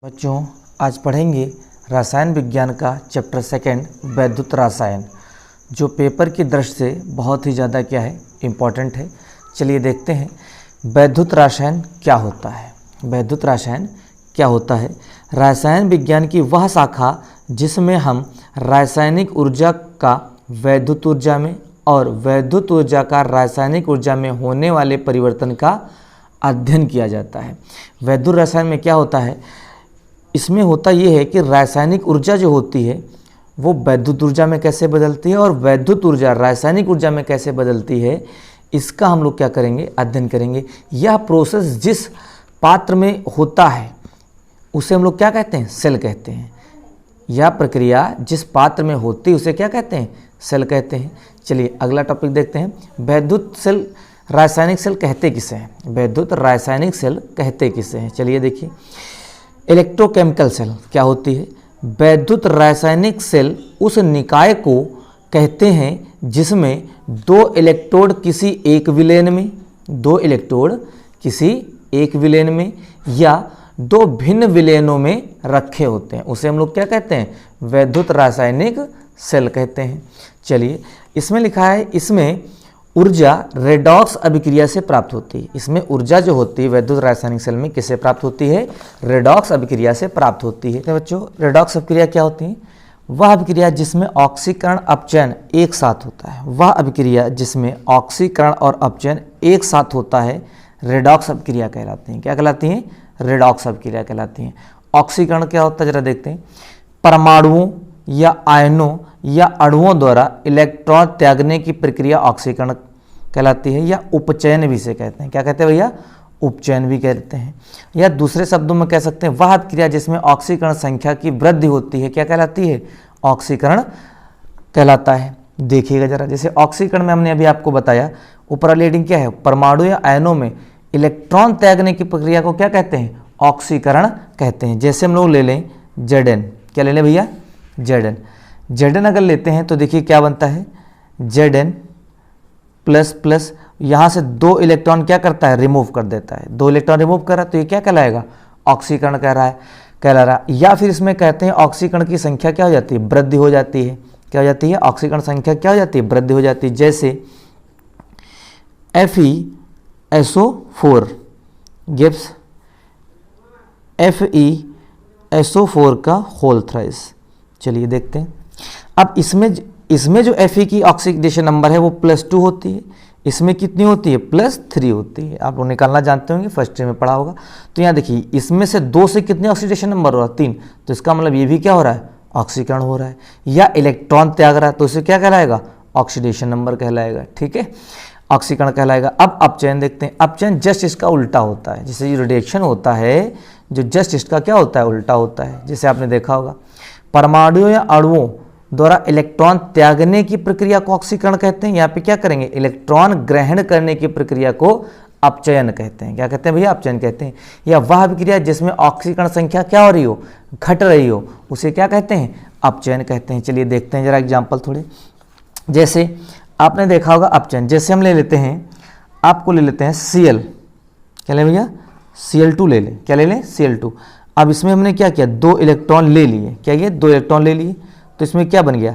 बच्चों आज पढ़ेंगे रसायन विज्ञान का चैप्टर सेकंड वैद्युत रसायन, जो पेपर की दृष्टि से बहुत ही ज़्यादा क्या है इम्पॉर्टेंट है। चलिए देखते हैं वैद्युत रसायन क्या होता है। वैद्युत रसायन क्या होता है? रसायन विज्ञान की वह शाखा जिसमें हम रासायनिक ऊर्जा का वैद्युत ऊर्जा में और वैद्युत ऊर्जा का रासायनिक ऊर्जा में होने वाले परिवर्तन का अध्ययन किया जाता है। वैद्युत रसायन में क्या होता है? इसमें होता ये है कि रासायनिक ऊर्जा जो होती है वो वैद्युत ऊर्जा में कैसे बदलती है और वैद्युत ऊर्जा रासायनिक ऊर्जा में कैसे बदलती है, इसका हम लोग क्या करेंगे, अध्ययन करेंगे। यह प्रोसेस जिस पात्र में होता है उसे हम लोग क्या कहते हैं, सेल कहते हैं। यह प्रक्रिया जिस पात्र में होती है उसे क्या कहते हैं, सेल कहते हैं। चलिए अगला टॉपिक देखते हैं। वैद्युत सेल रासायनिक सेल कहते किसे हैं? वैद्युत रासायनिक सेल कहते किसे हैं? चलिए देखिए, इलेक्ट्रोकेमिकल सेल क्या होती है? वैद्युत रासायनिक सेल उस निकाय को कहते हैं जिसमें दो इलेक्ट्रोड किसी एक विलेन में, दो इलेक्ट्रोड किसी एक विलेन में या दो भिन्न विलेनों में रखे होते हैं, उसे हम लोग क्या कहते हैं, वैद्युत रासायनिक सेल कहते हैं। चलिए इसमें लिखा है, इसमें ऊर्जा रेडॉक्स अभिक्रिया से प्राप्त होती है। इसमें ऊर्जा जो होती है वैद्युत रासायनिक सेल में किससे प्राप्त होती है, रेडॉक्स अभिक्रिया से प्राप्त होती है। तो बच्चों रेडॉक्स अभिक्रिया क्या होती है? वह अभिक्रिया जिसमें ऑक्सीकरण अपचयन एक साथ होता है। वह अभिक्रिया जिसमें ऑक्सीकरण और अपचयन एक साथ होता है रेडॉक्स अभिक्रिया कहलाती हैं। क्या कहलाती हैं? रेडॉक्स अभिक्रिया कहलाती हैं। ऑक्सीकरण क्या होता है जरा देखते हैं। परमाणुओं या आयनों या अणुओं द्वारा इलेक्ट्रॉन त्यागने की प्रक्रिया ऑक्सीकरण कहलाती है, या उपचयन भी इसे कहते हैं। क्या कहते हैं भैया? उपचयन भी कहते हैं। या दूसरे शब्दों में कह सकते हैं वह अभिक्रिया जिसमें ऑक्सीकरण संख्या की वृद्धि होती है, क्या कहलाती है, ऑक्सीकरण कहलाता है। देखिएगा जरा, जैसे ऑक्सीकरण में हमने अभी आपको बताया, ऊपर वाली हेडिंग क्या है, परमाणु या आयनों में इलेक्ट्रॉन त्यागने की प्रक्रिया को क्या कहते हैं, ऑक्सीकरण कहते हैं। जैसे हम लोग ले लें Zn, क्या ले लें भैया, Zn अगर लेते हैं तो देखिए क्या बनता है, Zn प्लस प्लस, यहाँ से दो इलेक्ट्रॉन क्या करता है, रिमूव कर देता है। दो इलेक्ट्रॉन रिमूव कर रहा है तो ये क्या कहलाएगा, ऑक्सीकरण कहला रहा। या फिर इसमें कहते हैं ऑक्सीकरण की संख्या क्या हो जाती है, वृद्धि हो जाती है। क्या हो जाती है, ऑक्सीकरण संख्या क्या हो जाती है, वृद्धि हो जाती है। जैसे FeSO4 गिव्स FeSO4 का होल थ्राइस। चलिए देखते हैं। अब इसमें जो Fe की ऑक्सीडेशन नंबर है वो +2 होती है, इसमें कितनी होती है, +3 होती है। आप लोग निकालना जानते होंगे, फर्स्ट ईयर में पढ़ा होगा। तो यहाँ देखिए इसमें से 2 से कितने ऑक्सीडेशन नंबर हो रहा है, 3। तो इसका मतलब ये भी क्या हो रहा है, ऑक्सीकरण हो रहा है। या इलेक्ट्रॉन त्याग रहा है तो इसे क्या कहलाएगा, ऑक्सीडेशन नंबर कहलाएगा। ठीक है, ऑक्सीकरण कहलाएगा। अब अपचयन देखते हैं। अपचयन जस्ट इसका उल्टा होता है। जैसे जो रिएक्शन होता है जो जस्ट इसका क्या होता है, उल्टा होता है। जैसे आपने देखा होगा परमाणुओं या अणुओं द्वारा इलेक्ट्रॉन त्यागने की प्रक्रिया को ऑक्सीकरण कहते हैं। यहाँ पे क्या करेंगे, इलेक्ट्रॉन ग्रहण करने की प्रक्रिया को अपचयन कहते हैं। क्या कहते हैं भैया, अपचयन कहते हैं। या वह अभिक्रिया जिसमें ऑक्सीकरण संख्या क्या हो रही हो, घट रही हो, उसे क्या कहते हैं, अपचयन कहते हैं। चलिए देखते हैं जरा एग्जाम्पल थोड़े। जैसे आपने देखा होगा अपचयन, जैसे हम ले लेते हैं, आपको ले लेते हैं Cl, क्या ले भैया, Cl2 ले लें। क्या ले लें, Cl2। अब इसमें हमने क्या किया, 2 इलेक्ट्रॉन ले लिए। क्या ये 2 इलेक्ट्रॉन ले लिए, तो इसमें क्या बन गया,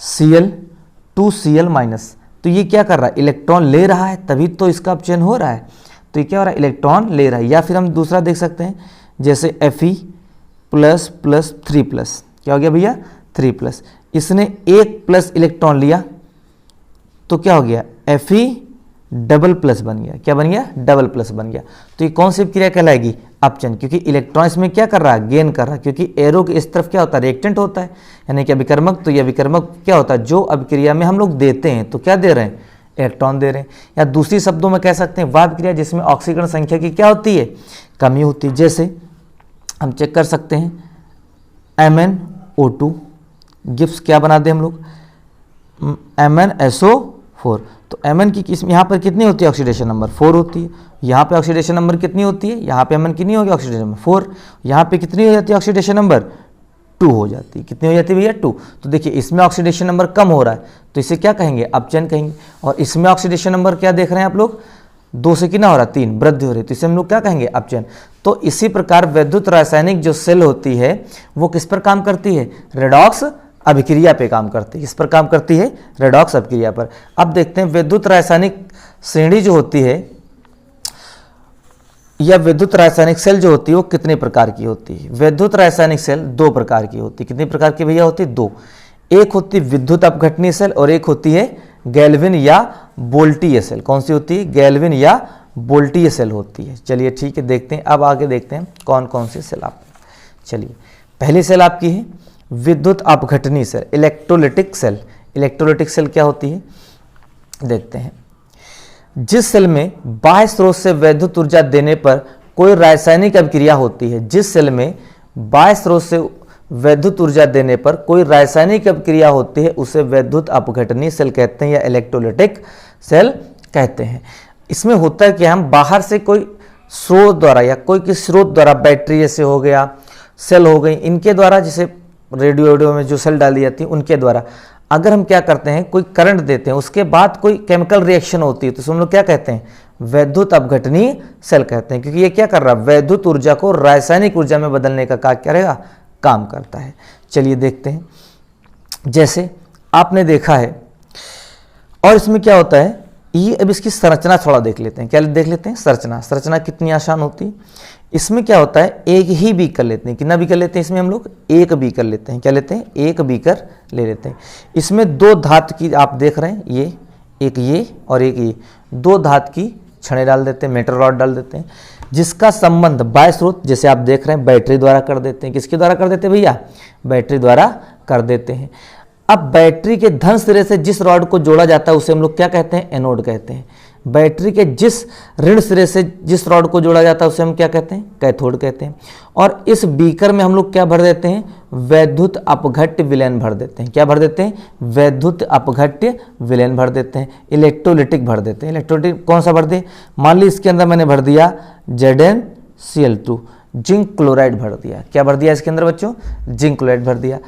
Cl2Cl-। तो ये क्या कर रहा है, इलेक्ट्रॉन ले रहा है, तभी तो इसका अपचयन हो रहा है। तो ये क्या हो रहा है, इलेक्ट्रॉन ले रहा है। या फिर हम दूसरा देख सकते हैं, जैसे Fe++3+, क्या हो गया भैया, 3+। इसने 1+ इलेक्ट्रॉन लिया तो क्या हो गया, Fe++ बन गया। क्या बन गया, डबल+ बन गया। तो ये कौन सी क्रिया कहलाएगी, अपचयन, क्योंकि इलेक्ट्रॉन इसमें क्या कर रहा है, गेन कर रहा है। क्योंकि एरो के इस तरफ क्या होता है, रिएक्टेंट होता है, यानी कि अभिकर्मक। तो ये अभिकर्मक क्या होता है, जो अभिक्रिया में हम लोग देते हैं तो क्या दे रहे हैं, इलेक्ट्रॉन दे रहे हैं। या दूसरी शब्दों में कह सकते हैं वह अभिक्रिया जिसमें ऑक्सीकरण संख्या की क्या होती है, कमी होती है। जैसे हम चेक कर सकते हैं MnO2 गिव्स, क्या बना दें हम लोग, MnSO4। तो Mn की यहाँ पर कितनी होती है, ऑक्सीडेशन नंबर 4 होती है। यहाँ पे ऑक्सीडेशन नंबर कितनी होती है, यहाँ पे Mn कितनी होगी, ऑक्सीडेशन नंबर 4। यहाँ पे कितनी हो जाती है, ऑक्सीडेशन नंबर 2 हो जाती है। कितनी हो जाती है भैया, 2। तो देखिए इसमें ऑक्सीडेशन नंबर कम हो रहा है तो इसे क्या कहेंगे, अपचयन कहेंगे। और इसमें ऑक्सीडेशन नंबर क्या देख रहे हैं आप लोग, 2 से कितना हो रहा है 3, वृद्धि हो रही है, तो इसे हम लोग क्या कहेंगे अपचयन। तो इसी प्रकार वैद्युत रासायनिक जो सेल होती है वो किस पर काम करती है, रेडॉक्स अभिक्रिया पे काम करती है। किस पर काम करती है, रेडॉक्स अभिक्रिया पर। अब देखते हैं वैद्युत रासायनिक श्रेणी जो होती है या विद्युत रासायनिक सेल जो होती है वो कितने प्रकार की होती है। विद्युत रासायनिक सेल 2 प्रकार की होती है। कितने प्रकार की भैया होती है, 2। एक होती है विद्युत अपघटनीय सेल और एक होती है गैल्विन या बोल्टीय सेल। कौन सी होती है, गैल्विन या बोल्टीय सेल होती है। चलिए ठीक है, देखते हैं अब आगे देखते हैं कौन कौन सी सेल आप। चलिए पहली सेल आपकी है विद्युत अपघटनीय cell, electrolytic cell. Electrolytic cell क्या होती है, देखते हैं। जिस सेल में बाह्य स्रोत से वैद्युत ऊर्जा देने पर कोई रासायनिक अभिक्रिया होती है, जिस सेल में बाह्य स्रोत से वैद्युत ऊर्जा देने पर कोई रासायनिक अभिक्रिया होती है उसे वैद्युत अपघटनीय सेल कहते हैं या इलेक्ट्रोलिटिक सेल कहते हैं। इसमें होता है कि हम बाहर से कोई स्रोत द्वारा या कोई किसी स्रोत द्वारा, बैटरी जैसे हो गया, सेल हो गई, इनके द्वारा, जैसे रेडियो में जो सेल डाली जाती है उनके द्वारा अगर हम क्या करते हैं, कोई करंट देते हैं, उसके बाद कोई केमिकल रिएक्शन होती है तो हम लोग क्या कहते हैं, वैद्युत अपघटनीय सेल कहते हैं। क्योंकि ये क्या कर रहा है, वैद्युत ऊर्जा को रासायनिक ऊर्जा में बदलने का कार्य करेगा, काम करता है। चलिए देखते हैं, जैसे आपने देखा है, और इसमें क्या होता है, ये अब इसकी संरचना थोड़ा देख लेते हैं। क्या देख लेते हैं, संरचना। संरचना कितनी आसान होती है। इसमें क्या होता है, एक ही बीकर लेते हैं। कितना बीकर लेते हैं इसमें हम लोग, एक बीकर लेते हैं। क्या लेते हैं, एक बीकर ले लेते हैं। इसमें 2 धातु की आप देख रहे हैं, ये और एक ये 2 धातु की छड़ें डाल देते हैं, मेटल रॉड डाल देते हैं, जिसका संबंध बाह्य स्रोत, जैसे आप देख रहे हैं, बैटरी द्वारा कर देते हैं। किसके द्वारा कर देते हैं भैया, बैटरी द्वारा कर देते हैं। अब बैटरी के धन सिरे से जिस रॉड को जोड़ा जाता है उसे हम लोग क्या कहते हैं, एनोड कहते हैं। बैटरी के जिस ऋण सिरे से जिस रॉड को जोड़ा जाता है उसे हम क्या कहते हैं, कैथोड कहते हैं। और इस बीकर में हम लोग क्या भर देते हैं, वैद्युत अपघट्य विलयन भर देते हैं। क्या भर देते हैं, वैद्युत अपघट्य विलयन भर देते हैं, इलेक्ट्रोलिटिक भर देते हैं। इलेक्ट्रोलिटिक कौन सा भर दे, मान ली इसके अंदर मैंने भर दिया ZnCl2, जिंक क्लोराइड भर दिया। क्या भर दिया इसके अंदर बच्चों, जिंक क्लोराइड भर दिया।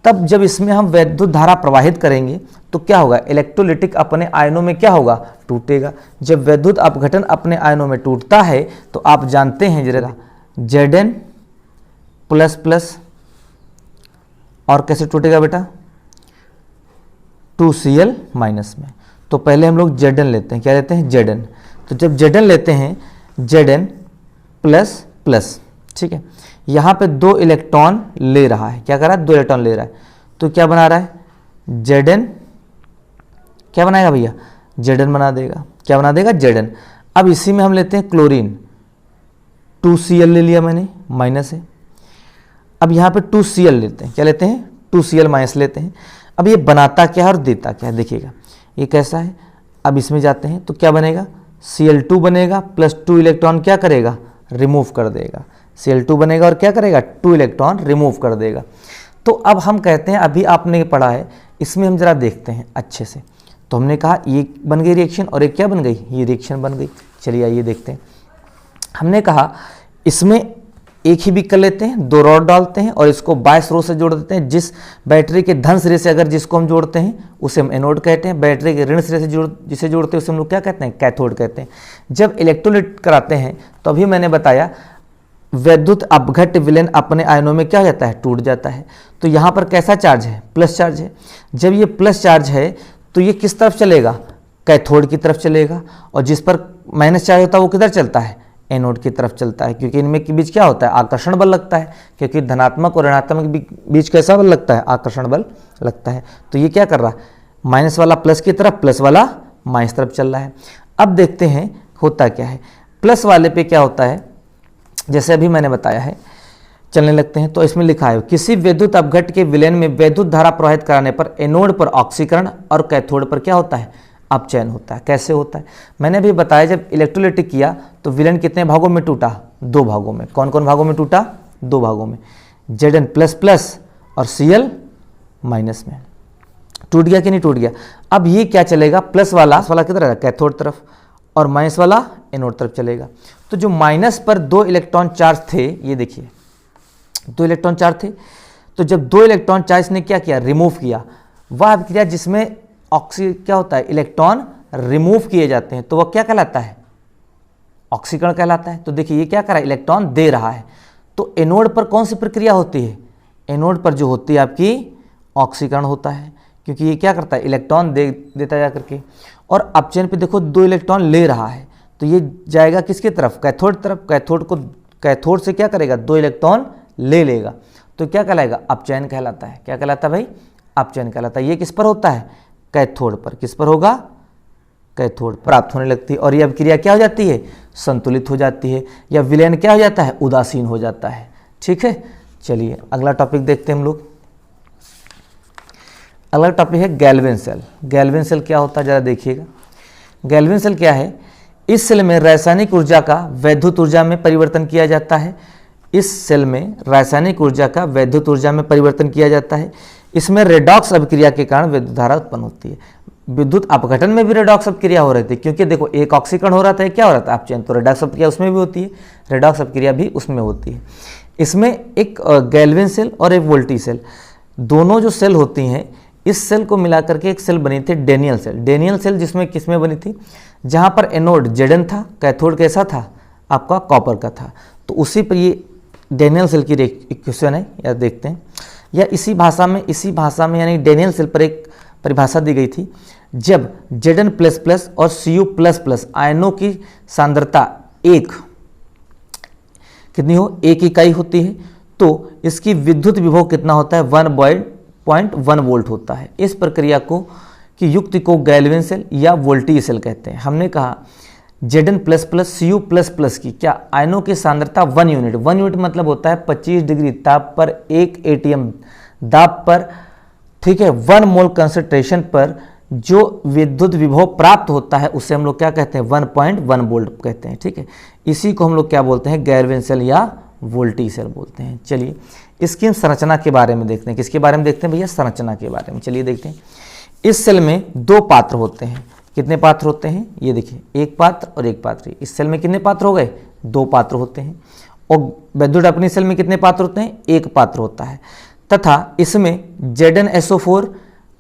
तब जब इसमें हम वैद्युत धारा प्रवाहित करेंगे तो क्या होगा, इलेक्ट्रोलिटिक अपने आयनों में क्या होगा, टूटेगा। जब वैद्युत अपघटन अपने आयनों में टूटता है तो आप जानते हैं जरा Zn++ और कैसे टूटेगा बेटा, 2Cl- में। तो पहले हम लोग Zn लेते हैं। क्या लेते हैं, Zn। तो जब Zn लेते हैं, Zn++, ठीक है, यहाँ पे 2 इलेक्ट्रॉन ले रहा है। क्या कर रहा है, 2 इलेक्ट्रॉन ले रहा है, तो क्या बना रहा है, Zn। क्या बनाएगा भैया, Zn बना देगा। क्या बना देगा, Zn। अब इसी में हम लेते हैं क्लोरीन, 2Cl ले लिया मैंने, माइनस है। अब यहाँ पे 2Cl लेते हैं। क्या लेते हैं, 2Cl- लेते हैं। अब ये बनाता क्या है और देता क्या है, देखिएगा ये कैसा है। अब इसमें जाते हैं तो क्या बनेगा, Cl2 बनेगा, प्लस 2 इलेक्ट्रॉन क्या करेगा, रिमूव कर देगा। Cl2 बनेगा और क्या करेगा, 2 इलेक्ट्रॉन रिमूव कर देगा। तो अब हम कहते हैं, अभी आपने पढ़ा है, इसमें हम जरा देखते हैं अच्छे से। तो हमने कहा ये बन गई रिएक्शन और एक क्या बन गई, ये रिएक्शन बन गई। चलिए आइए देखते हैं। हमने कहा इसमें एक ही बीकर लेते हैं, 2 रॉड डालते हैं और इसको बाह्य स्रोत से जोड़ देते हैं। जिस बैटरी के धन सिरे से अगर जिसको हम जोड़ते हैं उसे हम एनोड कहते हैं। बैटरी के ऋण सिरे से जिसे जोड़ते हैं उसे हम लोग क्या कहते हैं, कैथोड कहते हैं। जब इलेक्ट्रोलिट कराते हैं तो अभी मैंने बताया वैद्युत अपघट्य विलयन अपने आयनों में क्या हो जाता है, टूट जाता है। तो यहाँ पर कैसा चार्ज है, प्लस चार्ज है। जब ये प्लस चार्ज है तो ये किस तरफ चलेगा, कैथोड की तरफ चलेगा। और जिस पर माइनस चार्ज होता है वो किधर चलता है, एनोड की तरफ चलता है। क्योंकि इनमें के बीच क्या होता है, आकर्षण बल लगता है। क्योंकि धनात्मक और ऋणात्मक के बीच कैसा बल लगता है, आकर्षण बल लगता है। तो ये क्या कर रहा है, माइनस वाला प्लस की तरफ, प्लस वाला माइनस तरफ चल रहा है। अब देखते हैं होता क्या है, प्लस वाले पे क्या होता है, जैसे अभी मैंने बताया है, चलने लगते हैं। तो इसमें लिखा है किसी विद्युत अपघट्य के विलयन में वैद्युत धारा प्रवाहित कराने पर एनोड पर ऑक्सीकरण और कैथोड पर क्या होता है, अपचयन होता है। कैसे होता है, मैंने अभी बताया, जब इलेक्ट्रोलिटिक किया तो विलयन कितने भागों में टूटा, 2 भागों में। कौन कौन भागों में टूटा, 2 भागों में, Zn++ और Cl- में। टूट गया कि नहीं टूट गया। अब ये क्या चलेगा, प्लस वाला किधर है, कैथोड तरफ, और माइनस वाला एनोड तरफ चलेगा। तो जो माइनस पर 2 इलेक्ट्रॉन चार्ज थे, ये देखिए 2 इलेक्ट्रॉन चार्ज थे। तो जब 2 इलेक्ट्रॉन चार्ज ने क्या किया, रिमूव किया, वह अभिक्रिया जिसमें क्या होता है, इलेक्ट्रॉन रिमूव किए जाते हैं, तो वह क्या कहलाता है, ऑक्सीकरण कहलाता है। तो देखिए ये क्या कर रहा है, इलेक्ट्रॉन दे रहा है। तो एनोड पर कौन सी प्रक्रिया होती है, एनोड पर जो होती है आपकी ऑक्सीकरण होता है, क्योंकि ये क्या करता है, इलेक्ट्रॉन देता जा करके। और अपचयन पे देखो 2 इलेक्ट्रॉन ले रहा है, तो ये जाएगा किसकी तरफ, कैथोड तरफ। कैथोड से क्या करेगा, 2 इलेक्ट्रॉन ले लेगा, तो क्या कहलाएगा, अपचयन कहलाता है। क्या कहलाता है भाई, अपचयन कहलाता है। ये किस पर होता है, कैथोड पर। किस पर होगा, कैथोड प्राप्त होने लगती है। और ये अभिक्रिया क्या हो जाती है, संतुलित हो जाती है, या विलयन क्या हो जाता है, उदासीन हो जाता है। ठीक है, चलिए अगला टॉपिक देखते हैं हम लोग। अगला टॉपिक है गैल्वेन सेल। गैल्वेन सेल क्या होता है जरा देखिएगा। गैल्वेन सेल क्या है, इस सेल में रासायनिक ऊर्जा का वैद्युत ऊर्जा में परिवर्तन किया जाता है। इस सेल में रासायनिक ऊर्जा का वैद्युत ऊर्जा में परिवर्तन किया जाता है। इसमें रेडॉक्स अभिक्रिया के कारण विद्युत धारा उत्पन्न होती है। विद्युत अपघटन में भी रेडॉक्स अभिक्रिया हो रही थी, क्योंकि देखो एक ऑक्सीकरण हो रहा था, क्या हो रहा था, अपचयन। तो रेडॉक्स अभिक्रिया उसमें भी होती है, रेडॉक्स अभिक्रिया भी उसमें होती है। इसमें एक गैल्वेन सेल और एक वोल्टी सेल, दोनों जो सेल होती हैं, इस सेल को मिलाकर के एक सेल बनी थी डेनियल सेल। डेनियल सेल जिसमें किसमें बनी थी, जहाँ पर एनोड जेडन था, कैथोड कैसा था, आपका कॉपर का था। तो उसी पर ये डेनियल सेल की एक क्वेश्चन है, या देखते हैं। या इसी भाषा में यानी डेनियल सेल पर एक परिभाषा दी गई थी, जब Zn++ और Cu++ आयनों की सांद्रता कितनी हो, 1 इकाई होती है, तो इसकी विद्युत विभव कितना होता है, 1.1 वोल्ट होता है। इस प्रक्रिया को की युक्ति को गैल्वेन सेल या वोल्टी सेल कहते हैं। हमने कहा Zn++ Cu++ की क्या आयनों की सांद्रता 1 यूनिट, 1 यूनिट मतलब होता है 25 डिग्री ताप पर 1 एटीएम दाब पर, ठीक है, 1 मोल कंसंट्रेशन पर जो विद्युत विभव प्राप्त होता है उसे हम लोग क्या कहते हैं, 1.1 वोल्ट कहते हैं। ठीक है, इसी को हम लोग क्या बोलते हैं, गैल्वेन सेल या वोल्टी सेल बोलते हैं। चलिए इसकी संरचना के बारे में देखते हैं। किसके बारे में देखते हैं भैया, संरचना के बारे में। चलिए देखते हैं। इस सेल में 2 पात्र होते हैं। कितने पात्र होते हैं, ये देखिए, एक पात्र और एक पात्र। इस सेल में कितने पात्र हो गए, 2 पात्र होते हैं। और वैद्युत अपनी सेल में कितने पात्र होते हैं, 1 पात्र होता है। तथा इसमें ZnSO4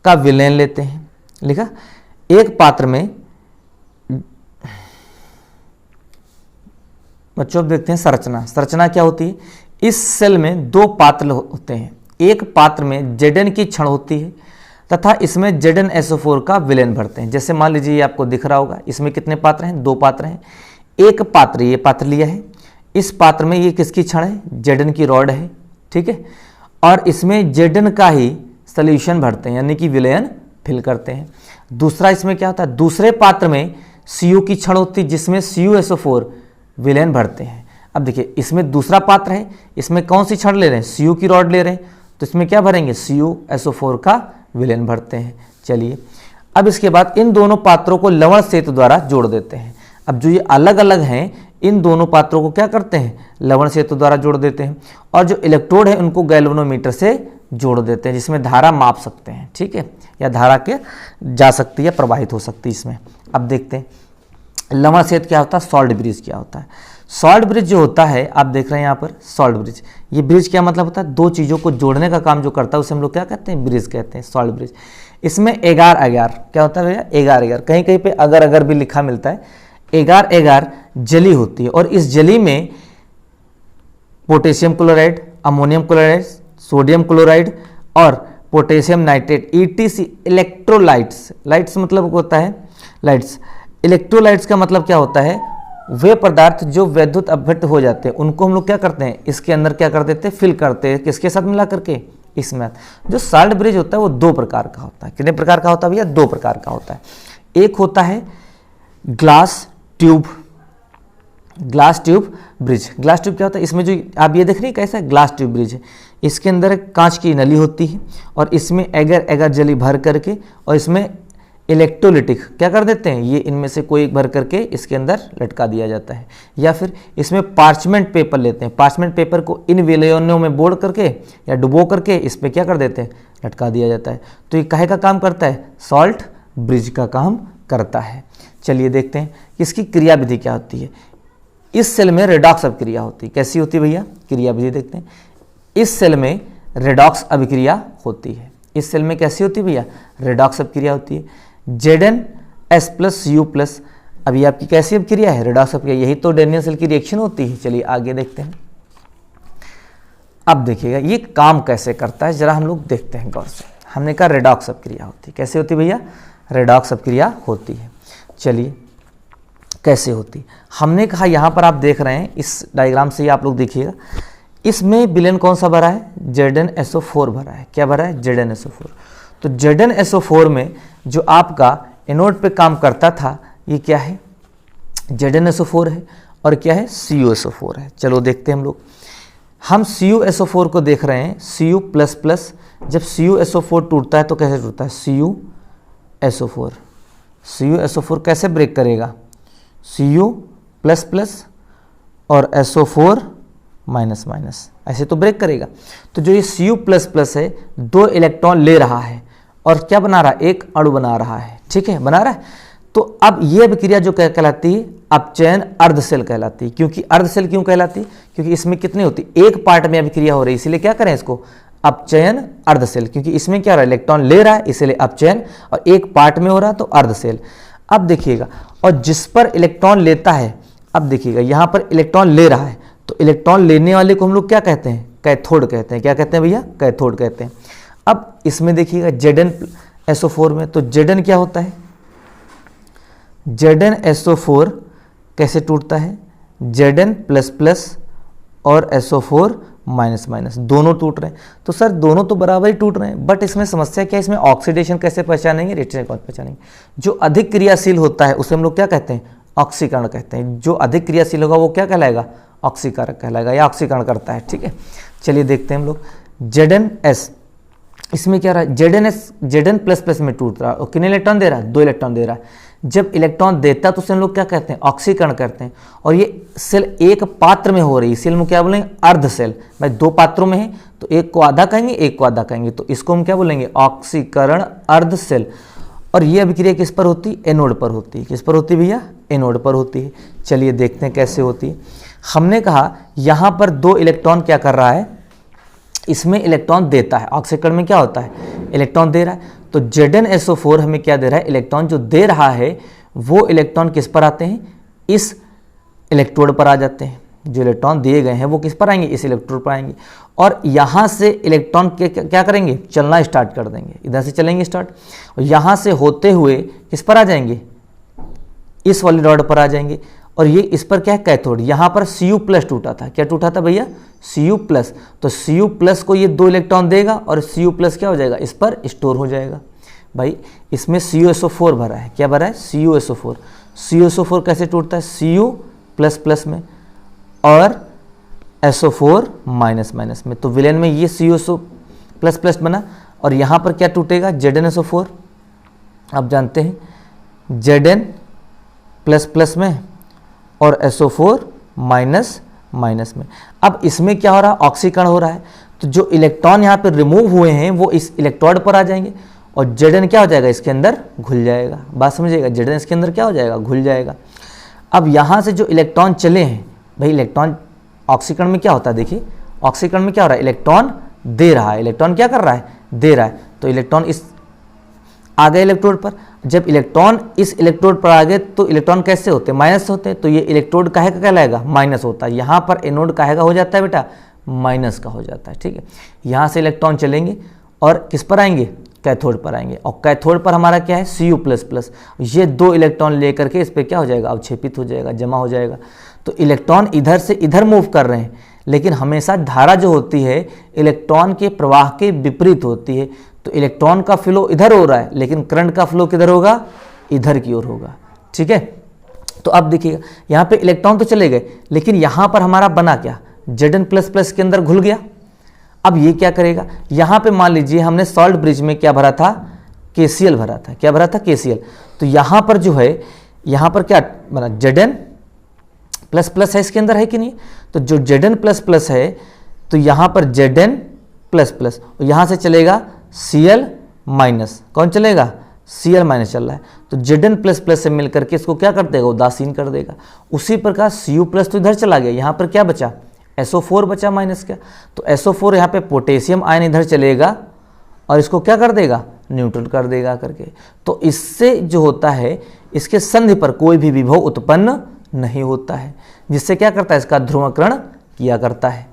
का विलयन लेते हैं। लिखा, एक पात्र में, बच्चों अब देखते हैं संरचना। संरचना क्या होती है, इस सेल में 2 पात्र होते हैं। एक पात्र में Zn की क्षण होती है तथा इसमें ZnSO4 का विलयन भरते हैं। जैसे मान लीजिए ये आपको दिख रहा होगा, इसमें कितने पात्र हैं, 2 पात्र हैं। एक पात्र, ये पात्र लिया है, इस पात्र में ये किसकी क्षण है, Zn की रॉड है। ठीक है, और इसमें Zn का ही सॉल्यूशन भरते हैं, यानी कि विलयन फिल करते हैं। दूसरा इसमें क्या होता है, दूसरे पात्र में Cu की क्षण होती है, जिसमें CuSO4 विलयन भरते हैं। अब देखिए इसमें दूसरा पात्र है, इसमें कौन सी क्षण ले रहे हैं, Cu की रॉड ले रहे हैं, तो इसमें क्या भरेंगे, CuSO4 का विलयन भरते हैं। चलिए अब इसके बाद इन दोनों पात्रों को लवण सेतु द्वारा जोड़ देते हैं। अब जो ये अलग अलग हैं, इन दोनों पात्रों को क्या करते हैं, लवण सेतु द्वारा जोड़ देते हैं। और जो इलेक्ट्रोड है उनको गैल्वेनोमीटर से जोड़ देते हैं, जिसमें धारा माप सकते हैं। ठीक है, या धारा के जा सकती है, प्रवाहित हो सकती है इसमें। अब देखते हैं लवण सेतु क्या होता है, सॉल्ट ब्रिज क्या होता है। सॉल्ट ब्रिज जो होता है, आप देख रहे हैं यहाँ पर सॉल्ट ब्रिज, ये ब्रिज क्या मतलब होता है, 2 चीज़ों को जोड़ने का काम जो करता है उसे हम लोग क्या कहते हैं, ब्रिज कहते हैं, सॉल्ट ब्रिज। इसमें एगार एगार क्या होता है भैया, एगार एगार, कहीं कहीं पे अगर अगर भी लिखा मिलता है। एगार एगार जली होती है, और इस जली में potassium chloride, ammonium chloride, sodium chloride और potassium nitrate ETC electrolytes, lytes मतलब होता है लाइट्स, इलेक्ट्रोलाइट्स का मतलब क्या होता है, वे पदार्थ जो वैद्युत अपघट्ट हो जाते हैं उनको हम लोग क्या करते हैं, इसके अंदर क्या कर देते हैं, फिल करते हैं। किसके साथ मिला करके, इसमें। जो सॉल्ट ब्रिज होता है वो 2 प्रकार का होता है। कितने प्रकार का होता है भैया, 2 प्रकार का होता है। एक होता है glass tube, glass tube bridge. Glass tube क्या होता है, इसमें जो आप ये देख रहे हैं कैसा ग्लास ट्यूब ब्रिज है, इसके अंदर एक कांच की नली होती है और इसमें एगर एगर जली भर करके, और इसमें इलेक्ट्रोलिटिक क्या कर देते हैं, ये इनमें से कोई एक भर करके इसके अंदर लटका दिया जाता है। या फिर इसमें पार्चमेंट पेपर लेते हैं, पार्चमेंट पेपर को इन विलयनों में बोड़ करके या डुबो करके इस पर क्या कर देते हैं, लटका दिया जाता है। तो ये काहे का काम करता है, सॉल्ट ब्रिज का काम करता है। चलिए देखते हैं इसकी क्रिया विधि क्या होती है। इस सेल में रेडॉक्स अभिक्रिया होती है। कैसी होती है भैया, क्रिया विधि देखते हैं। इस सेल में रेडॉक्स अभिक्रिया होती है। इस सेल में कैसी होती है भैया, रेडॉक्स अभिक्रिया होती है। Zn+Cu+ अब ये आपकी कैसी अभिक्रिया है, रेडॉक्स अभिक्रिया। यही तो डैनियल-सेल की रिएक्शन होती है। चलिए आगे देखते हैं। अब देखिएगा ये काम कैसे करता है, जरा हम लोग देखते हैं गौर से। हमने कहा रेडॉक्स अभिक्रिया होती है, कैसे होती है भैया, रेडॉक्स अभिक्रिया होती है। चलिए कैसे होती, हमने कहा यहाँ पर आप देख रहे हैं इस डायग्राम से, आप लोग देखिएगा इसमें विलेन कौन सा भरा है, ZnSO4 भरा है। क्या भरा है, ZnSO4। तो ZnSO4 में जो आपका एनोड पे काम करता था ये क्या है, ZnSO4 है, और क्या है, CuSO4 है। चलो देखते हैं हम CuSO4 को देख रहे हैं, Cu++। जब CuSO4 टूटता है तो कैसे टूटता है, CuSO4। CuSO4 कैसे ब्रेक करेगा, Cu++ और SO4 माइनस, ऐसे तो ब्रेक करेगा। तो जो ये Cu++ है 2 इलेक्ट्रॉन ले रहा है और क्या बना रहा है, एक अणु बना रहा है, ठीक है, बना रहा है। तो अब ये अभिक्रिया जो कहलाती है अपचयन अर्धसेल कहलाती है। क्योंकि अर्धसेल क्यों कहलाती है, क्योंकि इसमें कितनी होती, एक पार्ट में अभिक्रिया हो रही है, इसीलिए क्या करें इसको अपचयन अर्धसेल। क्योंकि इसमें क्या हो रहा है, इलेक्ट्रॉन ले रहा है इसलिए अपचयन, और एक पार्ट में हो रहा है तो अर्धसेल। अब देखिएगा, और जिस पर इलेक्ट्रॉन लेता है, अब देखिएगा यहाँ पर इलेक्ट्रॉन ले रहा है तो इलेक्ट्रॉन लेने वाले को हम लोग क्या कहते हैं, कैथोड कहते हैं। क्या कहते हैं भैया, कैथोड कहते हैं। अब इसमें देखिएगा ZnSO4 में, तो Zn क्या होता है, ZnSO4 कैसे टूटता है, Zn++ और SO4 माइनस दोनों टूट रहे हैं। तो सर दोनों तो बराबर ही टूट रहे हैं, बट इसमें समस्या क्या है, इसमें ऑक्सीडेशन कैसे पहचानेंगे, रिएक्शन कौन पहचानेंगे। जो अधिक क्रियाशील होता है उसे हम लोग क्या कहते हैं, ऑक्सीकरण कहते हैं। जो अधिक क्रियाशील होगा वो क्या कहलाएगा, ऑक्सीकारक कहलाएगा, या ऑक्सीकरण करता है, ठीक है। चलिए देखते हैं हम लोग ZnS, इसमें क्या रहा है, Zn++ में टूट रहा है और कितने इलेक्ट्रॉन दे रहा है, 2 इलेक्ट्रॉन दे रहा है। जब इलेक्ट्रॉन देता है तो उसे हम लोग क्या कहते हैं, ऑक्सीकरण करते हैं। और ये सेल एक पात्र में हो रही है, सेल में क्या बोलेंगे, अर्ध सेल। भाई 2 पात्रों में है तो एक को आधा कहेंगे, एक को आधा कहेंगे, तो इसको हम क्या बोलेंगे, ऑक्सीकरण अर्ध सेल। और ये अभिक्रिया किस पर होती है, एनोड पर होती है। किस पर होती है भैया, एनोड पर होती है। चलिए देखते हैं कैसे होती है। हमने कहा यहाँ पर 2 इलेक्ट्रॉन क्या कर रहा है, इसमें इलेक्ट्रॉन देता है, ऑक्सीकरण में क्या होता है, इलेक्ट्रॉन दे रहा है। तो ZnSO4 हमें क्या दे रहा है, इलेक्ट्रॉन जो दे रहा है वो इलेक्ट्रॉन किस पर आते हैं, इस इलेक्ट्रोड पर आ जाते हैं। जो इलेक्ट्रॉन दिए गए हैं वो किस पर आएंगे, इस इलेक्ट्रोड पर आएंगे। और यहाँ से इलेक्ट्रॉन क्या करेंगे, चलना स्टार्ट कर देंगे, इधर से चलेंगे स्टार्ट, और यहाँ से होते हुए किस पर आ जाएंगे, इस वाली रॉड पर आ जाएंगे। और ये इस पर क्या है, कैथोड। यहाँ पर Cu+ टूटा था, क्या टूटा था भैया, Cu+। तो Cu+ को ये 2 इलेक्ट्रॉन देगा और Cu+ क्या हो जाएगा, इस पर स्टोर हो जाएगा। भाई इसमें CuSO4 भरा है, क्या भरा है, CuSO4। CuSO4 कैसे टूटता है, Cu++ में और SO4 माइनस में। तो विलेन में ये CuSO++ बना, और यहाँ पर क्या टूटेगा, ZnSO4। आप जानते हैं Zn++ में और SO4 माइनस में। अब इसमें क्या हो रहा है, ऑक्सीकरण हो रहा है। तो जो इलेक्ट्रॉन यहाँ पर रिमूव हुए हैं वो इस इलेक्ट्रोड पर आ जाएंगे और Zn क्या हो जाएगा, इसके अंदर घुल जाएगा। बात समझिएगा, Zn इसके अंदर क्या हो जाएगा, घुल जाएगा। अब यहाँ से जो इलेक्ट्रॉन चले हैं, भाई इलेक्ट्रॉन ऑक्सीकरण में क्या होता है, देखिए ऑक्सीकरण में क्या हो रहा है, इलेक्ट्रॉन दे रहा है, इलेक्ट्रॉन क्या कर रहा है, दे रहा है। तो इलेक्ट्रॉन इस आ गए इलेक्ट्रोड पर। जब इलेक्ट्रॉन इस इलेक्ट्रोड पर आ गए तो इलेक्ट्रॉन कैसे होते हैं, माइनस होते हैं। तो ये इलेक्ट्रोड काहे का कहलाएगा, माइनस होता है। यहाँ पर एनोड काहे का हो जाता है बेटा, माइनस का हो जाता है, ठीक है। यहाँ से इलेक्ट्रॉन चलेंगे और किस पर आएंगे, कैथोड पर आएंगे। और कैथोड पर हमारा क्या है, Cu++। ये 2 इलेक्ट्रॉन लेकर के इस पर क्या हो जाएगा, अवक्षेपित हो जाएगा, जमा हो जाएगा। तो इलेक्ट्रॉन इधर से इधर मूव कर रहे हैं, लेकिन हमेशा धारा जो होती है इलेक्ट्रॉन के प्रवाह के विपरीत होती है। तो इलेक्ट्रॉन का फ्लो इधर हो रहा है, लेकिन करंट का फ्लो किधर होगा, इधर की ओर होगा, ठीक है। तो अब देखिएगा यहाँ पे इलेक्ट्रॉन तो चले गए, लेकिन यहाँ पर हमारा बना क्या, Zn++ के अंदर घुल गया। अब ये क्या करेगा, यहाँ पे मान लीजिए हमने सॉल्ट ब्रिज में क्या भरा था, KCl भरा था। क्या भरा था, KCl। तो यहाँ पर जो है, यहाँ पर क्या बना, Zn++ है इसके अंदर, है कि नहीं। तो जो Zn++ है तो यहाँ पर Zn++, यहाँ से चलेगा Cl-, कौन चलेगा, Cl- चल रहा है। तो Zn++ से मिलकर के इसको क्या कर देगा, उदासीन कर देगा। उसी प्रकार Cu+ तो इधर चला गया, यहाँ पर क्या बचा, SO4 बचा माइनस का। तो SO4 यहाँ पे पोटेशियम आयन इधर चलेगा और इसको क्या कर देगा, न्यूट्रल कर देगा करके। तो इससे जो होता है, इसके संधि पर कोई भी विभव उत्पन्न नहीं होता है, जिससे क्या करता है, इसका ध्रुवकरण किया करता है।